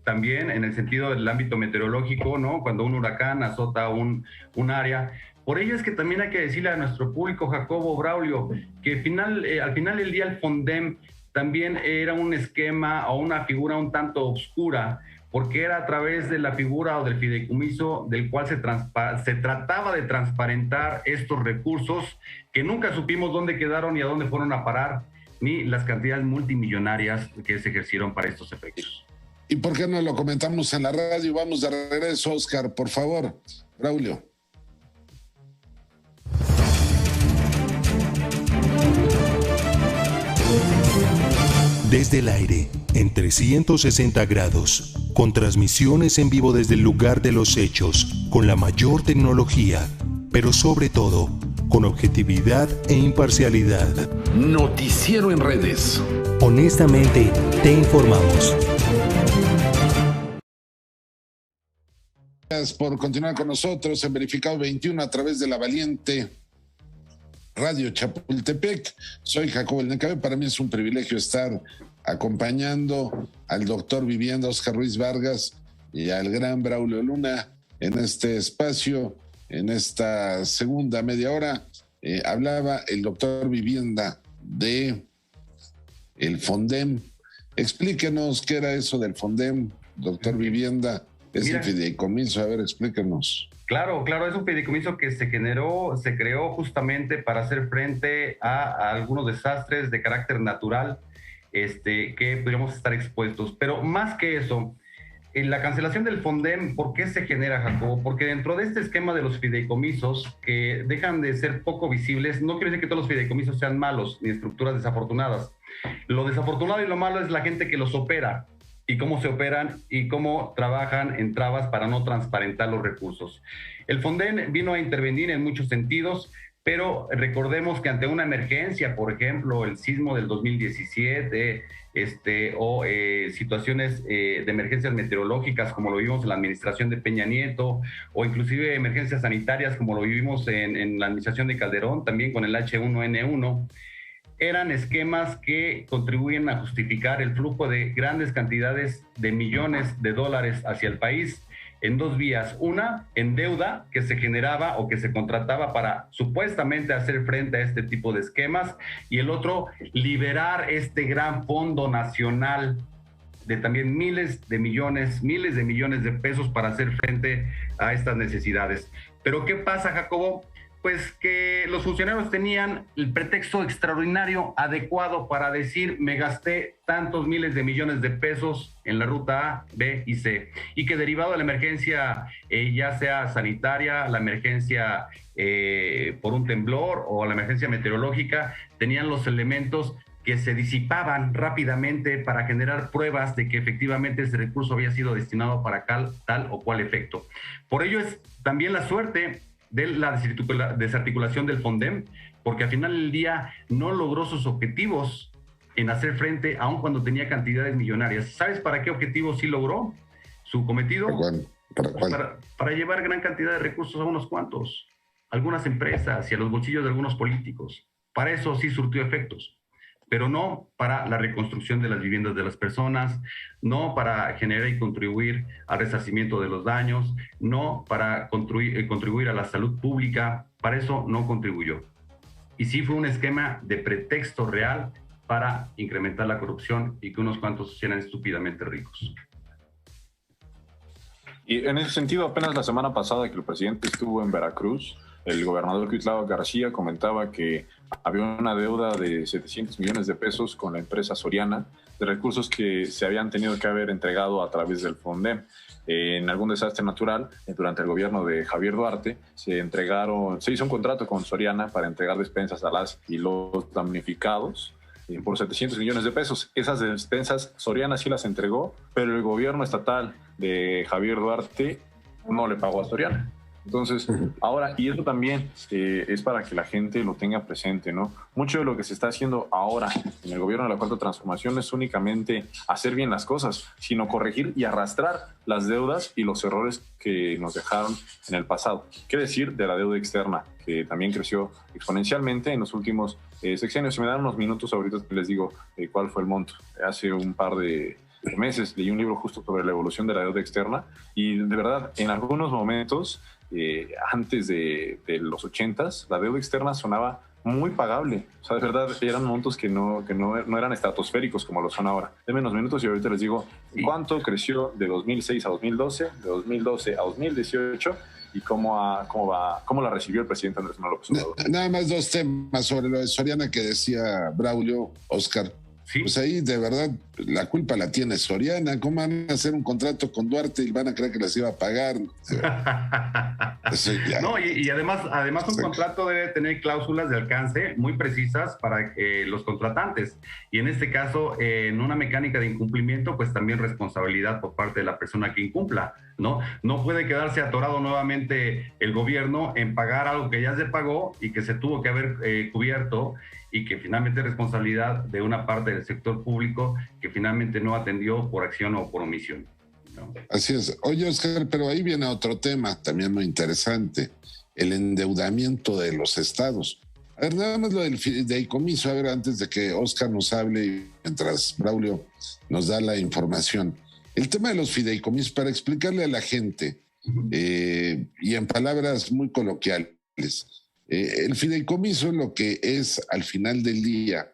también en el sentido del ámbito meteorológico, ¿no? Cuando un huracán azota un área. Por ello es que también hay que decirle a nuestro público, Jacobo, Braulio, que al final del día el FONDEM también era un esquema o una figura un tanto oscura, porque era a través de la figura o del fideicomiso del cual se trataba de transparentar estos recursos que nunca supimos dónde quedaron y a dónde fueron a parar, ni las cantidades multimillonarias que se ejercieron para estos efectos. ¿Y por qué no lo comentamos en la radio? Vamos de regreso, Oscar, por favor. Braulio. Desde el aire, en 360 grados, con transmisiones en vivo desde el lugar de los hechos, con la mayor tecnología, pero sobre todo, con objetividad e imparcialidad. Noticiero en redes. Honestamente, te informamos. Gracias por continuar con nosotros en Verificado 21 a través de la Valiente Radio Chapultepec. Soy Jacobo El Necabe. Para mí es un privilegio estar acompañando al doctor Vivienda Oscar Ruiz Vargas y al gran Braulio Luna en este espacio, en esta segunda media hora. Hablaba el doctor Vivienda de el FONDEM. Explíquenos qué era eso del FONDEM, doctor Vivienda. Es el fideicomiso. A ver, explíquenos. Claro, es un fideicomiso que se creó justamente para hacer frente a algunos desastres de carácter natural que podríamos estar expuestos. Pero más que eso, en la cancelación del FONDEM, ¿por qué se genera, Jacobo? Porque dentro de este esquema de los fideicomisos, que dejan de ser poco visibles, no quiere decir que todos los fideicomisos sean malos, ni estructuras desafortunadas. Lo desafortunado y lo malo es la gente que los opera, y cómo se operan y cómo trabajan en trabas para no transparentar los recursos. El FONDEM vino a intervenir en muchos sentidos, pero recordemos que ante una emergencia, por ejemplo, el sismo del 2017, o situaciones de emergencias meteorológicas como lo vimos en la administración de Peña Nieto, o inclusive emergencias sanitarias como lo vivimos en la administración de Calderón, también con el H1N1, eran esquemas que contribuyen a justificar el flujo de grandes cantidades de millones de dólares hacia el país en dos vías. Una, en deuda que se generaba o que se contrataba para supuestamente hacer frente a este tipo de esquemas, y el otro, liberar este gran fondo nacional de también miles de millones de pesos para hacer frente a estas necesidades. Pero ¿qué pasa, Jacobo? Pues que los funcionarios tenían el pretexto extraordinario adecuado para decir: me gasté tantos miles de millones de pesos en la ruta A, B y C, y que derivado de la emergencia, ya sea sanitaria, la emergencia por un temblor o la emergencia meteorológica, tenían los elementos que se disipaban rápidamente para generar pruebas de que efectivamente ese recurso había sido destinado para tal o cual efecto. Por ello es también la suerte de la desarticulación del FONDEM, porque al final del día no logró sus objetivos en hacer frente, aun cuando tenía cantidades millonarias. ¿Sabes para qué objetivo sí logró su cometido? Para llevar gran cantidad de recursos a unos cuantos, algunas empresas y a los bolsillos de algunos políticos. Para eso sí surtió efectos, pero no para la reconstrucción de las viviendas de las personas, no para generar y contribuir al resarcimiento de los daños, no para contribuir a la salud pública. Para eso no contribuyó. Y sí fue un esquema de pretexto real para incrementar la corrupción y que unos cuantos se hicieran estúpidamente ricos. Y en ese sentido, apenas la semana pasada que el presidente estuvo en Veracruz, el gobernador Cuitlao García comentaba que había una deuda de 700 millones de pesos con la empresa Soriana, de recursos que se habían tenido que haber entregado a través del FONDEM. En algún desastre natural, durante el gobierno de Javier Duarte, se hizo un contrato con Soriana para entregar despensas a las y los damnificados por 700 millones de pesos. Esas despensas Soriana sí las entregó, pero el gobierno estatal de Javier Duarte no le pagó a Soriana. Entonces, ahora, y eso también es para que la gente lo tenga presente, ¿no? Mucho de lo que se está haciendo ahora en el gobierno de la Cuarta Transformación no es únicamente hacer bien las cosas, sino corregir y arrastrar las deudas y los errores que nos dejaron en el pasado. ¿Qué decir de la deuda externa, que también creció exponencialmente en los últimos sexenios? Si me dan unos minutos ahorita les digo cuál fue el monto. Hace un par de meses leí un libro justo sobre la evolución de la deuda externa y de verdad, en algunos momentos, antes de los 80s, la deuda externa sonaba muy pagable. O sea, de verdad, eran montos que no eran estratosféricos como lo son ahora. Denme unos minutos y ahorita les digo cuánto creció de 2006 a 2012, de 2012 a 2018 y cómo la recibió el presidente Andrés Manuel López Obrador. Nada más dos temas sobre lo de Soriana que decía Braulio, Oscar. Sí. Pues ahí de verdad la culpa la tiene Soriana. ¿Cómo van a hacer un contrato con Duarte y van a creer que les iba a pagar? No, y además un contrato debe tener cláusulas de alcance muy precisas para los contratantes. Y en este caso, en una mecánica de incumplimiento, pues también responsabilidad por parte de la persona que incumpla, ¿no? No puede quedarse atorado nuevamente el gobierno en pagar algo que ya se pagó y que se tuvo que haber cubierto, y que finalmente es responsabilidad de una parte del sector público que finalmente no atendió por acción o por omisión, ¿no? Así es. Oye, Oscar, pero ahí viene otro tema también muy interesante, el endeudamiento de los estados. A ver, nada más lo del fideicomiso, a ver, antes de que Oscar nos hable y mientras Braulio nos da la información. El tema de los fideicomisos, para explicarle a la gente, y en palabras muy coloquiales, el fideicomiso lo que es al final del día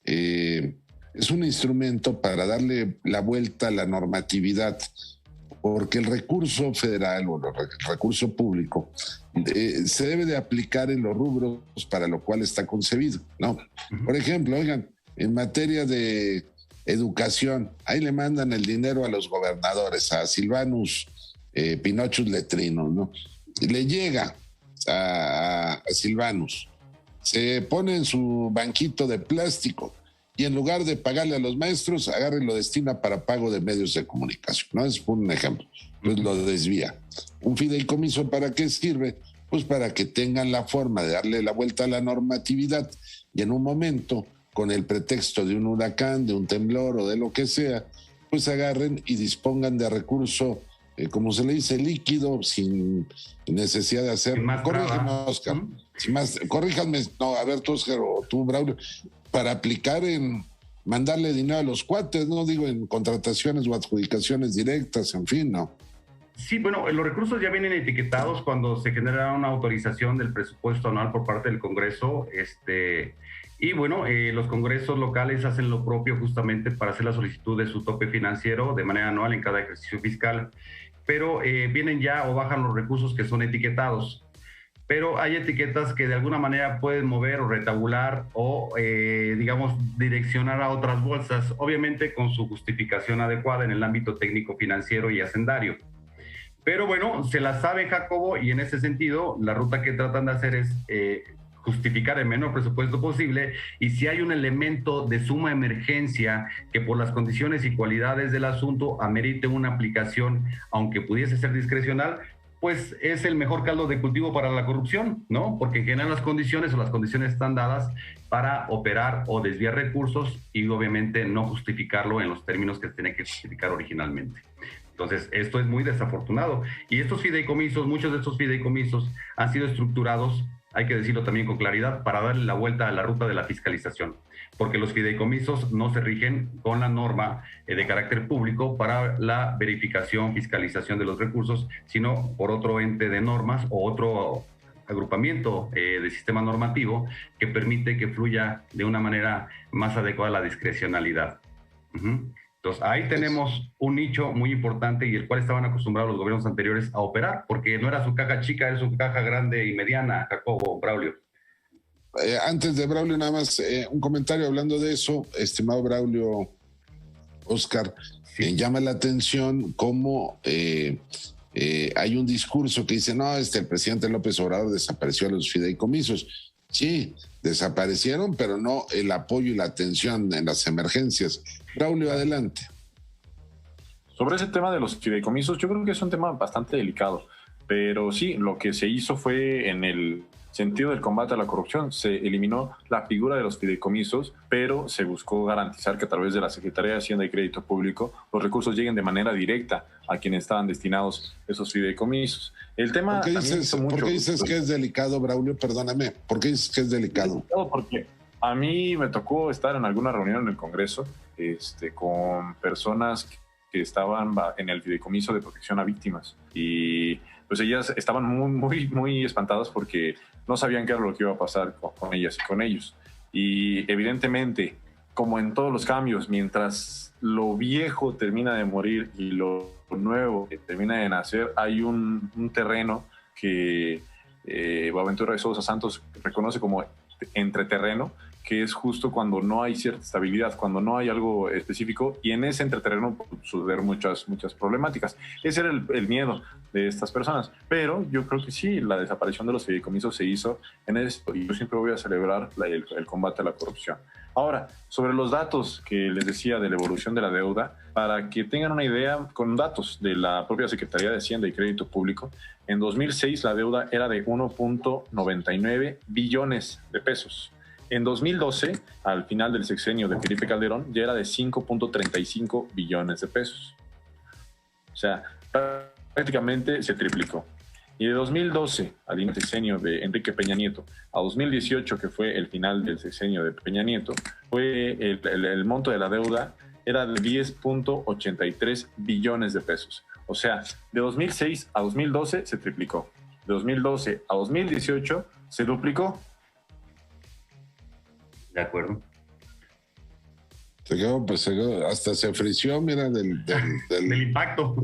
es un instrumento para darle la vuelta a la normatividad, porque el recurso federal o el recurso público se debe de aplicar en los rubros para lo cual está concebido, ¿no? Por ejemplo, oigan, en materia de educación, ahí le mandan el dinero a los gobernadores, a Silvanus Pinochus Letrino, ¿no? Y le llega a Silvanus, se pone en su banquito de plástico y en lugar de pagarle a los maestros, agarra y lo destina para pago de medios de comunicación, ¿no? Es un ejemplo, pues lo desvía. ¿Un fideicomiso para qué sirve? Pues para que tengan la forma de darle la vuelta a la normatividad y en un momento, con el pretexto de un huracán, de un temblor o de lo que sea, pues agarren y dispongan de recurso, como se le dice, líquido, sin necesidad de hacer. Corrígeme, Oscar. Corríjanme, no, a ver, tú, Oscar, o tú, Braulio, para aplicar en mandarle dinero a los cuates, no digo en contrataciones o adjudicaciones directas, en fin, ¿no? Sí, bueno, los recursos ya vienen etiquetados cuando se genera una autorización del presupuesto anual por parte del Congreso, y bueno, los congresos locales hacen lo propio justamente para hacer la solicitud de su tope financiero de manera anual en cada ejercicio fiscal, pero vienen ya o bajan los recursos que son etiquetados. Pero hay etiquetas que de alguna manera pueden mover o retabular o, digamos, direccionar a otras bolsas, obviamente con su justificación adecuada en el ámbito técnico, financiero y hacendario. Pero bueno, se la sabe Jacobo, y en ese sentido la ruta que tratan de hacer es justificar el menor presupuesto posible, y si hay un elemento de suma emergencia que por las condiciones y cualidades del asunto amerite una aplicación, aunque pudiese ser discrecional, pues es el mejor caldo de cultivo para la corrupción, ¿no? Porque generan las condiciones o las condiciones están dadas para operar o desviar recursos y obviamente no justificarlo en los términos que se tiene que justificar originalmente. Entonces, esto es muy desafortunado. Y estos fideicomisos, muchos de estos fideicomisos han sido estructurados, hay que decirlo también con claridad, para darle la vuelta a la ruta de la fiscalización, porque los fideicomisos no se rigen con la norma de carácter público para la verificación, fiscalización de los recursos, sino por otro ente de normas o otro agrupamiento de sistema normativo que permite que fluya de una manera más adecuada la discrecionalidad. Entonces, ahí tenemos un nicho muy importante y el cual estaban acostumbrados los gobiernos anteriores a operar, porque no era su caja chica, era su caja grande y mediana, Jacobo, Braulio. Antes de Braulio, nada más un comentario hablando de eso, estimado Braulio, Oscar, Sí. llama la atención cómo hay un discurso que dice, no, el presidente López Obrador desapareció a los fideicomisos. Sí, desaparecieron, pero no el apoyo y la atención en las emergencias. Braulio, adelante. Sobre ese tema de los fideicomisos, yo creo que es un tema bastante delicado. Pero sí, lo que se hizo fue en el sentido del combate a la corrupción. Se eliminó la figura de los fideicomisos, pero se buscó garantizar que a través de la Secretaría de Hacienda y Crédito Público los recursos lleguen de manera directa a quienes estaban destinados esos fideicomisos. El tema ¿Por qué dices que es delicado, Braulio? Perdóname. ¿Por qué dices que es delicado? Porque a mí me tocó estar en alguna reunión en el Congreso con personas que estaban en el fideicomiso de protección a víctimas, y pues ellas estaban muy espantadas porque no sabían qué era lo que iba a pasar con ellas y con ellos. Y evidentemente, como en todos los cambios, mientras lo viejo termina de morir y lo nuevo termina de nacer, hay un terreno que Boaventura de Sousa Santos reconoce como entreterreno, que es justo cuando no hay cierta estabilidad, cuando no hay algo específico, y en ese entreterreno suceder muchas problemáticas. Ese era el miedo de estas personas. Pero yo creo que sí, la desaparición de los fideicomisos se hizo en esto, y yo siempre voy a celebrar el combate a la corrupción. Ahora, sobre los datos que les decía de la evolución de la deuda, para que tengan una idea, con datos de la propia Secretaría de Hacienda y Crédito Público, en 2006 la deuda era de 1.99 billones de pesos. En 2012, al final del sexenio de Felipe Calderón, ya era de 5.35 billones de pesos. O sea, prácticamente se triplicó. Y de 2012 al inicio del sexenio de Enrique Peña Nieto a 2018, que fue el final del sexenio de Peña Nieto, fue el monto de la deuda era de 10.83 billones de pesos. O sea, de 2006 a 2012 se triplicó. De 2012 a 2018 se duplicó. De acuerdo. Se quedó, hasta se frició, mira, del impacto.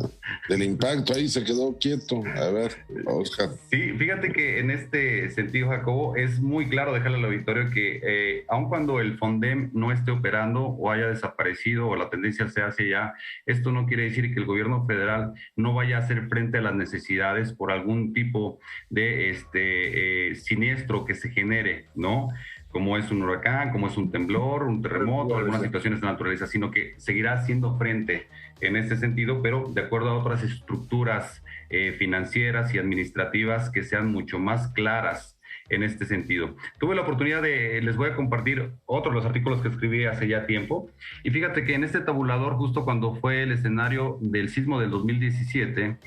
Del impacto, ahí se quedó quieto. A ver, Oscar. Sí, fíjate que en este sentido, Jacobo, es muy claro dejarle al auditorio que aun cuando el Fondem no esté operando o haya desaparecido o la tendencia sea hacia allá, esto no quiere decir que el gobierno federal no vaya a hacer frente a las necesidades por algún tipo de siniestro que se genere, ¿no? Como es un huracán, como es un temblor, un terremoto, algunas situaciones de naturaleza, sino que seguirá haciendo frente en este sentido, pero de acuerdo a otras estructuras financieras y administrativas que sean mucho más claras en este sentido. Tuve la oportunidad les voy a compartir otros de los artículos que escribí hace ya tiempo, y fíjate que en este tabulador, justo cuando fue el escenario del sismo del 2017,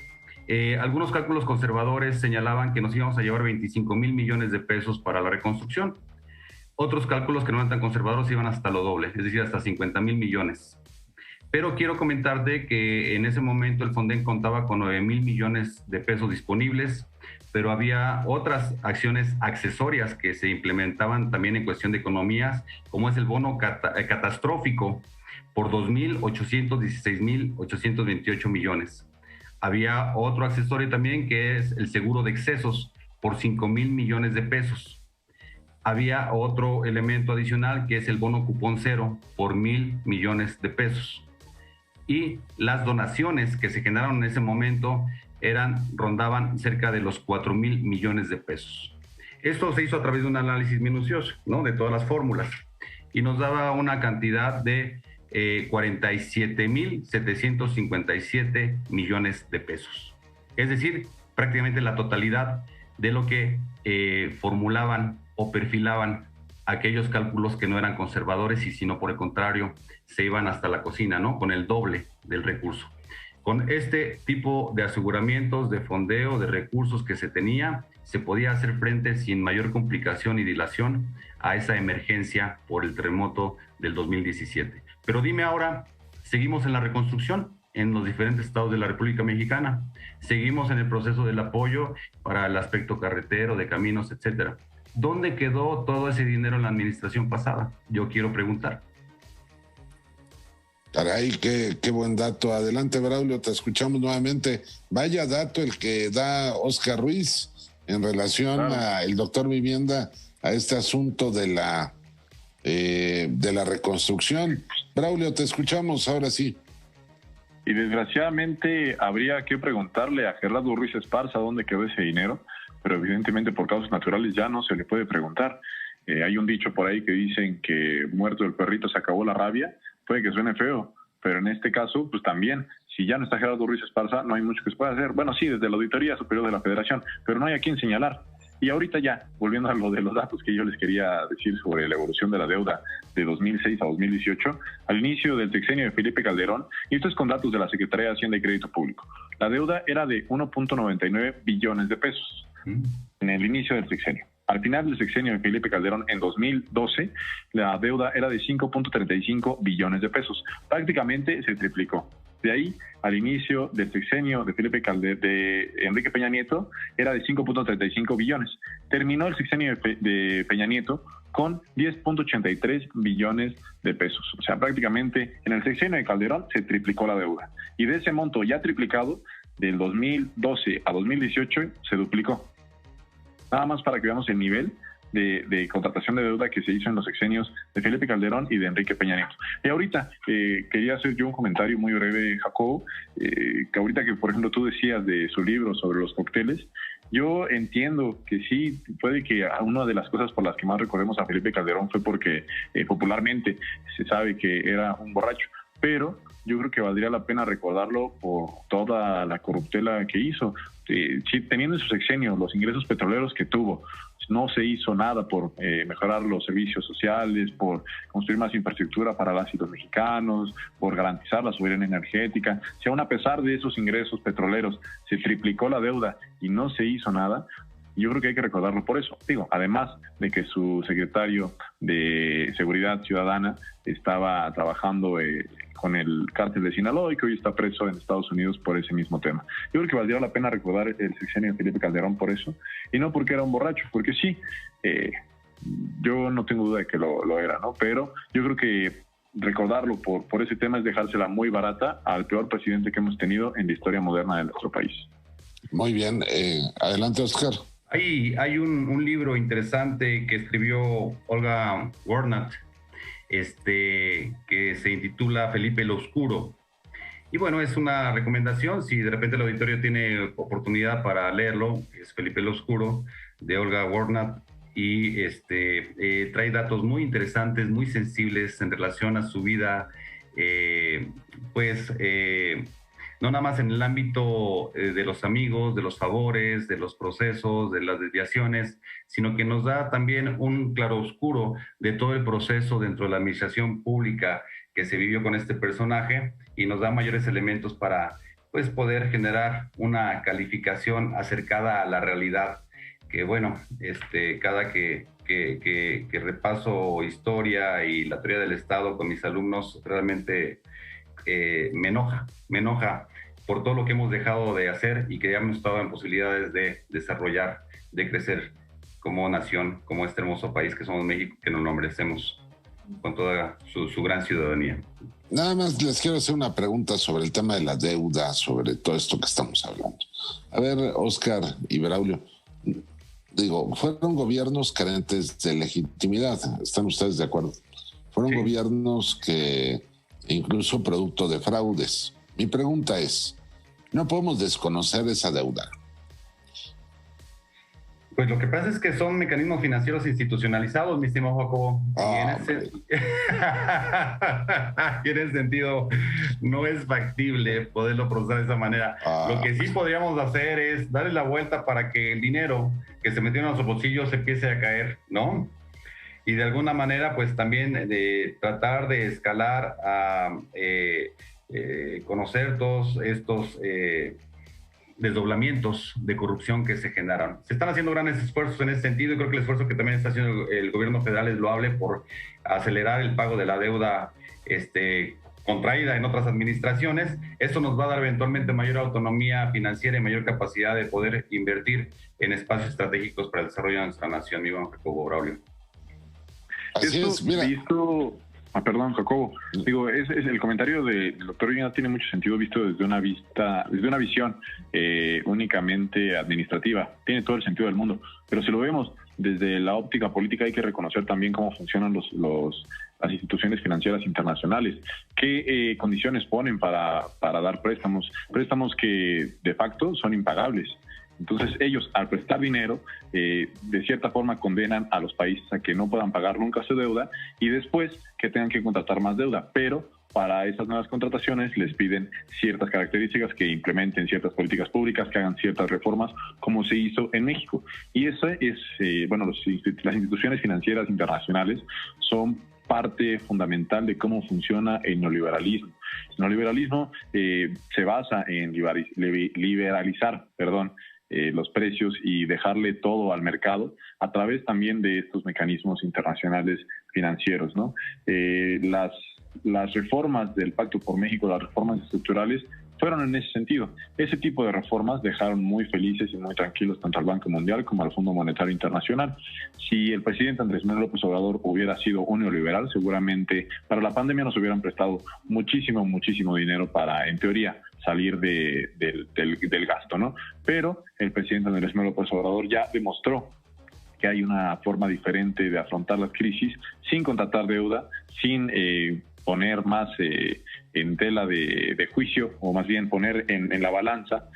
algunos cálculos conservadores señalaban que nos íbamos a llevar 25,000 millones de pesos para la reconstrucción. Otros cálculos que no eran tan conservadores iban hasta lo doble, es decir, hasta 50,000 millones. Pero quiero comentarte que en ese momento el Fonden contaba con 9,000 millones de pesos disponibles, pero había otras acciones accesorias que se implementaban también en cuestión de economías, como es el bono catastrófico por 2,816,828 millones. Había otro accesorio también que es el seguro de excesos por 5,000 millones de pesos. Había otro elemento adicional que es el bono cupón cero por 1,000 millones de pesos. Y las donaciones que se generaron en ese momento rondaban cerca de los 4,000 millones de pesos. Esto se hizo a través de un análisis minucioso, ¿no?, de todas las fórmulas, y nos daba una cantidad de 47,757 millones de pesos. Es decir, prácticamente la totalidad de lo que formulaban o perfilaban aquellos cálculos que no eran conservadores y sino por el contrario se iban hasta la cocina, ¿no?, con el doble del recurso. Con este tipo de aseguramientos, de fondeo, de recursos que se tenía, se podía hacer frente sin mayor complicación y dilación a esa emergencia por el terremoto del 2017. Pero dime ahora, ¿seguimos en la reconstrucción en los diferentes estados de la República Mexicana? ¿Seguimos en el proceso del apoyo para el aspecto carretero, de caminos, etcétera? ¿Dónde quedó todo ese dinero en la administración pasada? Yo quiero preguntar. Caray, qué buen dato. Adelante, Braulio, te escuchamos nuevamente. Vaya dato el que da Oscar Ruiz en relación al doctor Vivienda, a este asunto de la reconstrucción. Braulio, te escuchamos ahora sí. Y desgraciadamente habría que preguntarle a Gerardo Ruiz Esparza dónde quedó ese dinero, pero evidentemente por causas naturales ya no se le puede preguntar. Hay un dicho por ahí que dicen que muerto el perrito se acabó la rabia. Puede que suene feo, pero en este caso, pues también, si ya no está Gerardo Ruiz Esparza, no hay mucho que se pueda hacer. Bueno, sí, desde la Auditoría Superior de la Federación, pero no hay a quién señalar. Y ahorita ya, volviendo a lo de los datos que yo les quería decir sobre la evolución de la deuda de 2006 a 2018, al inicio del sexenio de Felipe Calderón, y esto es con datos de la Secretaría de Hacienda y Crédito Público, la deuda era de 1.99 billones de pesos en el inicio del sexenio. Al final del sexenio de Felipe Calderón, en 2012, la deuda era de 5.35 billones de pesos. Prácticamente se triplicó. De ahí, al inicio del sexenio de de Enrique Peña Nieto, era de 5.35 billones. Terminó el sexenio de Peña Nieto con 10.83 billones de pesos. O sea, prácticamente en el sexenio de Calderón se triplicó la deuda. Y de ese monto ya triplicado, del 2012 a 2018, se duplicó. Nada más para que veamos el nivel de contratación de deuda que se hizo en los sexenios de Felipe Calderón y de Enrique Peña Nieto. Y ahorita quería hacer yo un comentario muy breve, Jacobo, que ahorita que, por ejemplo, tú decías de su libro sobre los cócteles, yo entiendo que sí, puede que una de las cosas por las que más recordemos a Felipe Calderón fue porque popularmente se sabe que era un borracho, pero yo creo que valdría la pena recordarlo por toda la corruptela que hizo. Sí, teniendo en su sexenio los ingresos petroleros que tuvo, no se hizo nada por mejorar los servicios sociales, por construir más infraestructura para las y los mexicanos, por garantizar la soberanía energética. Si aún a pesar de esos ingresos petroleros se triplicó la deuda y no se hizo nada, yo creo que hay que recordarlo por eso. Digo, además de que su secretario de Seguridad Ciudadana estaba trabajando con el cártel de Sinaloa y que hoy está preso en Estados Unidos por ese mismo tema. Yo creo que valdría la pena recordar el sexenio de Felipe Calderón por eso, y no porque era un borracho, porque sí, yo no tengo duda de que lo era, ¿no? Pero yo creo que recordarlo por ese tema es dejársela muy barata al peor presidente que hemos tenido en la historia moderna de nuestro país. Muy bien, adelante, Oscar. Hay un libro interesante que escribió Olga Warnat, que se intitula Felipe el Oscuro. Y bueno, es una recomendación, si de repente el auditorio tiene oportunidad para leerlo, es Felipe el Oscuro, de Olga Warnat, y trae datos muy interesantes, muy sensibles en relación a su vida, no nada más en el ámbito de los amigos, de los favores, de los procesos, de las desviaciones, sino que nos da también un claroscuro de todo el proceso dentro de la administración pública que se vivió con este personaje, y nos da mayores elementos para poder generar una calificación acercada a la realidad. Que bueno, cada que repaso historia y la teoría del Estado con mis alumnos, realmente me enoja por todo lo que hemos dejado de hacer y que ya hemos estado en posibilidades de desarrollar, de crecer como nación, como este hermoso país que somos México, que nos lo merecemos con toda su gran ciudadanía. Nada más les quiero hacer una pregunta sobre el tema de la deuda, sobre todo esto que estamos hablando. A ver, Oscar y Braulio, fueron gobiernos carentes de legitimidad, ¿están ustedes de acuerdo? Fueron gobiernos que incluso producto de fraudes. Mi pregunta es, ¿no podemos desconocer esa deuda? Pues lo que pasa es que son mecanismos financieros institucionalizados, mi estimado Jacobo. Y en ese sentido no es factible poderlo procesar de esa manera. Lo que sí podríamos hacer es darle la vuelta para que el dinero que se metió en nuestros bolsillos empiece a caer, ¿no? Y de alguna manera, pues también de tratar de escalar a conocer todos estos desdoblamientos de corrupción que se generaron. Se están haciendo grandes esfuerzos en ese sentido, y creo que el esfuerzo que también está haciendo el gobierno federal es loable por acelerar el pago de la deuda contraída en otras administraciones. Esto nos va a dar eventualmente mayor autonomía financiera y mayor capacidad de poder invertir en espacios estratégicos para el desarrollo de nuestra nación, mi buen Jacobo Braulio. Así es, mira. Perdón, Jacobo. Es el comentario del doctor Vina tiene mucho sentido visto desde una visión únicamente administrativa. Tiene todo el sentido del mundo. Pero si lo vemos desde la óptica política, hay que reconocer también cómo funcionan las instituciones financieras internacionales. ¿Qué condiciones ponen para dar préstamos? Préstamos que de facto son impagables. Entonces ellos, al prestar dinero, de cierta forma condenan a los países a que no puedan pagar nunca su deuda y después que tengan que contratar más deuda, pero para esas nuevas contrataciones les piden ciertas características, que implementen ciertas políticas públicas, que hagan ciertas reformas, como se hizo en México. Y eso es, las instituciones financieras internacionales son parte fundamental de cómo funciona el neoliberalismo. El neoliberalismo se basa en liberalizar, los precios y dejarle todo al mercado a través también de estos mecanismos internacionales financieros, ¿no? Las reformas del Pacto por México, las reformas estructurales, fueron en ese sentido. Ese tipo de reformas dejaron muy felices y muy tranquilos tanto al Banco Mundial como al Fondo Monetario Internacional. Si el presidente Andrés Manuel López Obrador hubiera sido un neoliberal, seguramente para la pandemia nos hubieran prestado muchísimo dinero para, en teoría, salir del gasto, ¿no? Pero el presidente Andrés Manuel López Obrador ya demostró que hay una forma diferente de afrontar las crisis sin contratar deuda, sin poner más en tela de juicio, o más bien poner en la balanza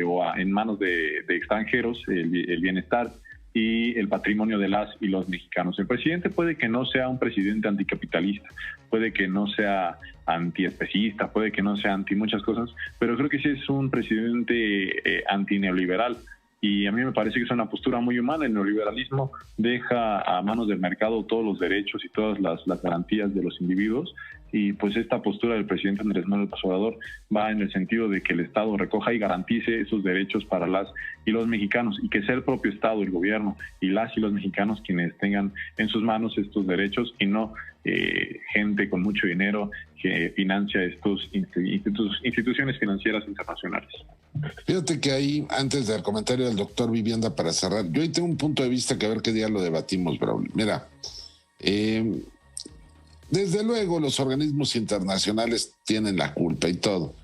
o en manos de extranjeros el bienestar y el patrimonio de las y los mexicanos. El presidente puede que no sea un presidente anticapitalista, puede que no sea antiespecista, puede que no sea anti muchas cosas, pero creo que sí es un presidente antineoliberal. Y a mí me parece que es una postura muy humana. El neoliberalismo deja a manos del mercado todos los derechos y todas las garantías de los individuos, y pues esta postura del presidente Andrés Manuel López Obrador va en el sentido de que el Estado recoja y garantice esos derechos para las y los mexicanos, y que sea el propio Estado, el gobierno y las y los mexicanos quienes tengan en sus manos estos derechos, y no gente con mucho dinero que financia estos instituciones financieras internacionales. Fíjate que ahí, antes del comentario del doctor Vivienda, para cerrar, yo ahí tengo un punto de vista que a ver qué día lo debatimos, Braulio. Mira, desde luego los organismos internacionales tienen la culpa y todo,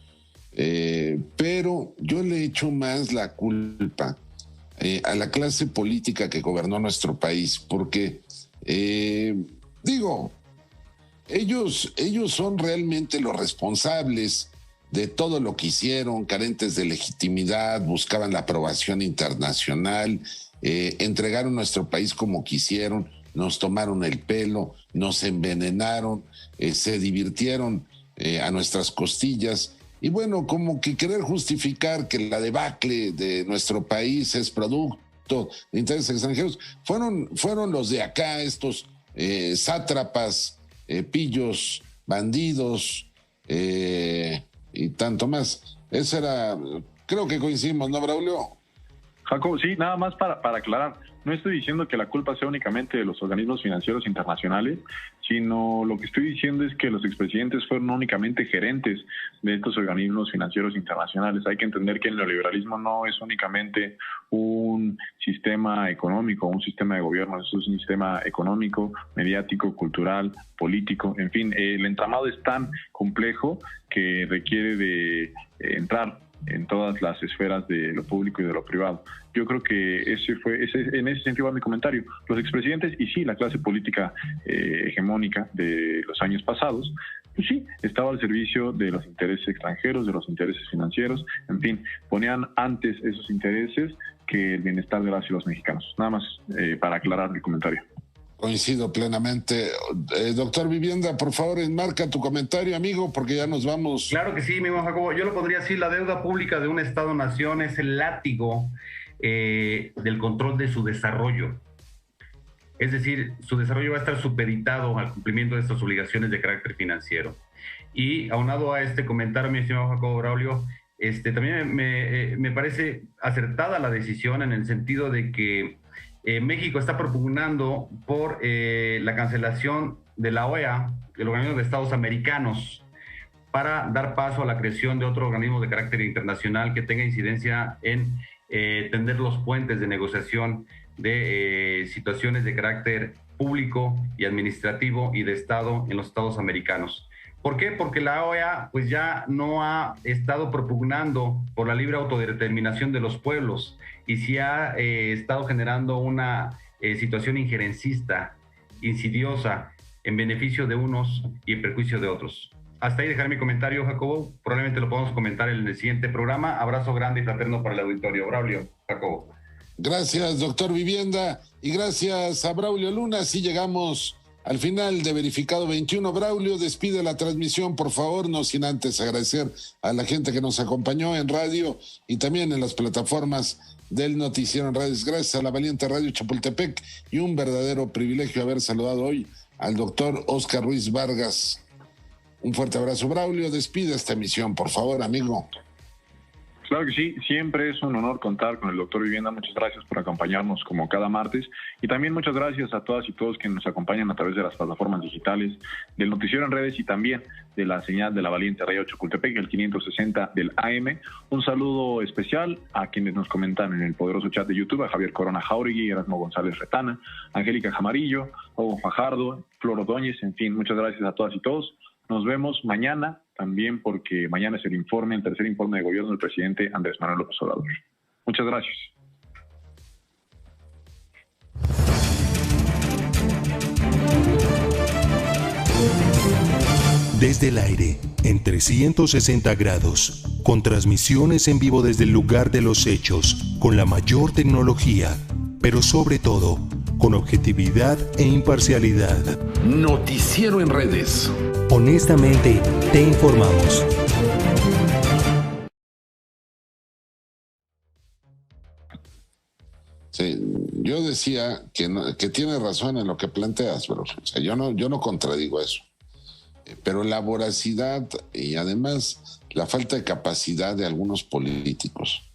pero yo le echo más la culpa a la clase política que gobernó nuestro país, porque ellos son realmente los responsables de todo lo que hicieron, carentes de legitimidad, buscaban la aprobación internacional, entregaron nuestro país como quisieron, nos tomaron el pelo, nos envenenaron, se divirtieron a nuestras costillas. Y bueno, como que querer justificar que la debacle de nuestro país es producto de intereses extranjeros, fueron los de acá, estos sátrapas, pillos, bandidos, y tanto más. Eso era, creo que coincidimos, ¿no, Braulio? Jacobo, sí, nada más para aclarar. No estoy diciendo que la culpa sea únicamente de los organismos financieros internacionales, sino lo que estoy diciendo es que los expresidentes fueron únicamente gerentes de estos organismos financieros internacionales. Hay que entender que el neoliberalismo no es únicamente un sistema económico, un sistema de gobierno, es un sistema económico, mediático, cultural, político, en fin, el entramado es tan complejo que requiere de entrar en todas las esferas de lo público y de lo privado. Yo creo que en ese sentido va mi comentario. Los expresidentes, y sí, la clase política hegemónica de los años pasados, pues sí, estaba al servicio de los intereses extranjeros, de los intereses financieros, en fin, ponían antes esos intereses que el bienestar de las y los mexicanos. Nada más para aclarar mi comentario. Coincido plenamente. Doctor Vivienda, por favor, enmarca tu comentario, amigo, porque ya nos vamos. Claro que sí, mi hermano Jacobo. Yo lo pondría así: la deuda pública de un Estado-nación es el látigo del control de su desarrollo. Es decir, su desarrollo va a estar supeditado al cumplimiento de estas obligaciones de carácter financiero. Y aunado a este comentario, mi estimado Jacobo Braulio, también me parece acertada la decisión en el sentido de que México está propugnando por la cancelación de la OEA, el Organismo de Estados Americanos, para dar paso a la creación de otro organismo de carácter internacional que tenga incidencia en tender los puentes de negociación de situaciones de carácter público y administrativo y de Estado en los Estados americanos. ¿Por qué? Porque la OEA pues ya no ha estado propugnando por la libre autodeterminación de los pueblos y sí ha estado generando una situación injerencista, insidiosa, en beneficio de unos y en perjuicio de otros. Hasta ahí dejar mi comentario, Jacobo. Probablemente lo podamos comentar en el siguiente programa. Abrazo grande y fraterno para el auditorio. Braulio. Jacobo. Gracias, doctor Vivienda, y gracias a Braulio Luna. Así llegamos al final de Verificado 21. Braulio, despide la transmisión, por favor, no sin antes agradecer a la gente que nos acompañó en radio y también en las plataformas del Noticiero en Redes. Gracias a la valiente Radio Chapultepec y un verdadero privilegio haber saludado hoy al doctor Óscar Ruiz Vargas. Un fuerte abrazo, Braulio. Despide esta emisión, por favor, amigo. Claro que sí, siempre es un honor contar con el doctor Vivienda. Muchas gracias por acompañarnos como cada martes y también muchas gracias a todas y todos que nos acompañan a través de las plataformas digitales del Noticiero en Redes y también de la señal de la valiente Radio Chapultepec, el 560 del AM. Un saludo especial a quienes nos comentan en el poderoso chat de YouTube, a Javier Corona Jauregui, Erasmo González Retana, Angélica Jamarillo, Hugo Fajardo, Flor Ordóñez, en fin, muchas gracias a todas y todos. Nos vemos mañana también porque mañana es el tercer informe de gobierno del presidente Andrés Manuel López Obrador. Muchas gracias. Desde el aire, en 360 grados, con transmisiones en vivo desde el lugar de los hechos, con la mayor tecnología, pero sobre todo, con objetividad e imparcialidad. Noticiero en Redes. Honestamente, te informamos. Sí, yo decía que tiene razón en lo que planteas, bro. O sea, yo no contradigo eso. Pero la voracidad y además la falta de capacidad de algunos políticos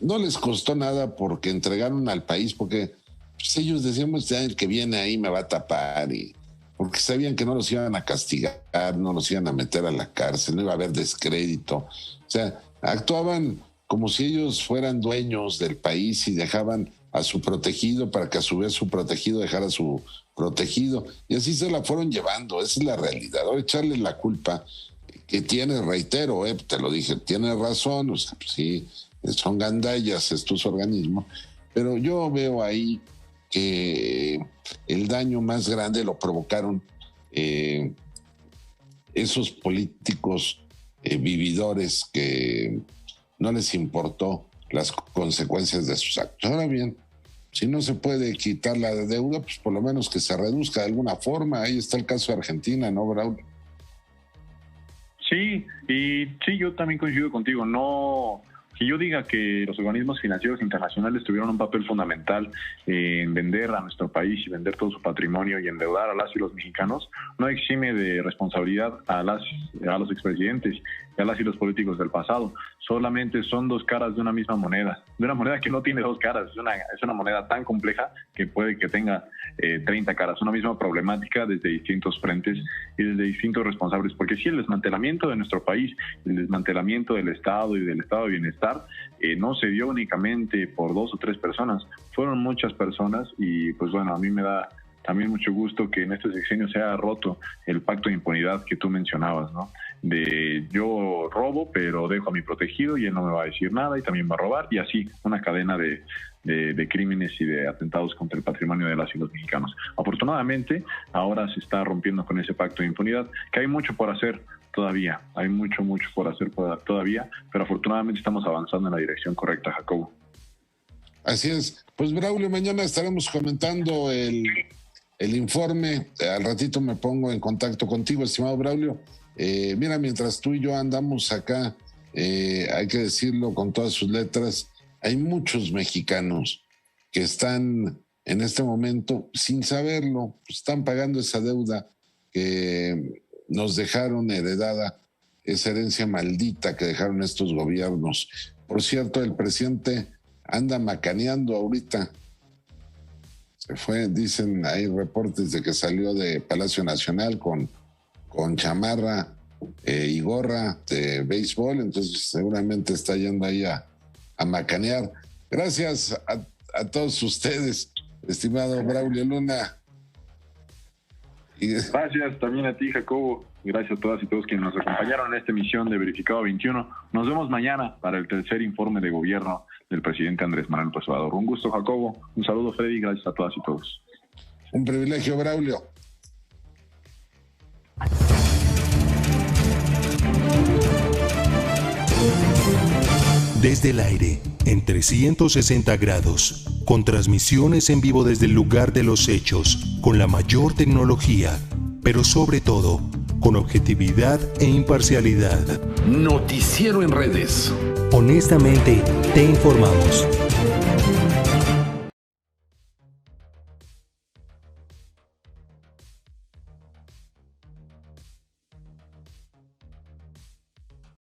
no les costó nada porque entregaron al país, porque pues, ellos decíamos, ya el que viene ahí me va a tapar, y porque sabían que no los iban a castigar, no los iban a meter a la cárcel, no iba a haber descrédito. O sea, actuaban como si ellos fueran dueños del país y dejaban a su protegido para que a su vez su protegido dejara a su protegido. Y así se la fueron llevando, esa es la realidad. Ahora echarle la culpa que tiene, reitero, te lo dije, tiene razón, o sea, pues sí, son gandallas estos organismos, pero yo veo ahí que el daño más grande lo provocaron esos políticos vividores que no les importó las consecuencias de sus actos. Ahora bien, si no se puede quitar la deuda, pues por lo menos que se reduzca de alguna forma. Ahí está el caso de Argentina, ¿no, Braulio? Sí, y sí, yo también coincido contigo. No, que yo diga que los organismos financieros internacionales tuvieron un papel fundamental en vender a nuestro país y vender todo su patrimonio y endeudar a las y los mexicanos, no exime de responsabilidad a los expresidentes y a las y los políticos del pasado. Solamente son dos caras de una misma moneda, de una moneda que no tiene dos caras. Es una moneda tan compleja que puede que tenga 30 caras, una misma problemática desde distintos frentes y desde distintos responsables, porque sí, el desmantelamiento de nuestro país, el desmantelamiento del Estado y del Estado de Bienestar no se dio únicamente por 2 o 3 personas, fueron muchas personas. Y pues bueno, a mí me da también mucho gusto que en este sexenio se haya roto el pacto de impunidad que tú mencionabas, ¿no? De yo robo, pero dejo a mi protegido y él no me va a decir nada y también va a robar, y así una cadena de crímenes y de atentados contra el patrimonio de las y los mexicanos. Afortunadamente, ahora se está rompiendo con ese pacto de impunidad, que hay mucho por hacer todavía, hay mucho por hacer todavía, pero afortunadamente estamos avanzando en la dirección correcta, Jacobo. Así es. Pues Braulio, mañana estaremos comentando el informe. Al ratito me pongo en contacto contigo, estimado Braulio. Mira, mientras tú y yo andamos acá, hay que decirlo con todas sus letras, hay muchos mexicanos que están en este momento, sin saberlo, están pagando esa deuda que nos dejaron heredada, esa herencia maldita que dejaron estos gobiernos. Por cierto, el presidente anda macaneando ahorita. Se fue, dicen, hay reportes de que salió de Palacio Nacional con chamarra y gorra de béisbol, entonces seguramente está yendo ahí a macanear. Gracias a todos ustedes, estimado Braulio Luna. Gracias también a ti, Jacobo. Gracias a todas y todos quienes nos acompañaron en esta emisión de Verificado 21. Nos vemos mañana para el tercer informe de gobierno del presidente Andrés Manuel López Obrador. Un gusto, Jacobo. Un saludo, Freddy. Gracias a todas y todos. Un privilegio, Braulio. Desde el aire, en 360 grados, con transmisiones en vivo desde el lugar de los hechos, con la mayor tecnología, pero sobre todo, con objetividad e imparcialidad. Noticiero en redes. Honestamente, te informamos.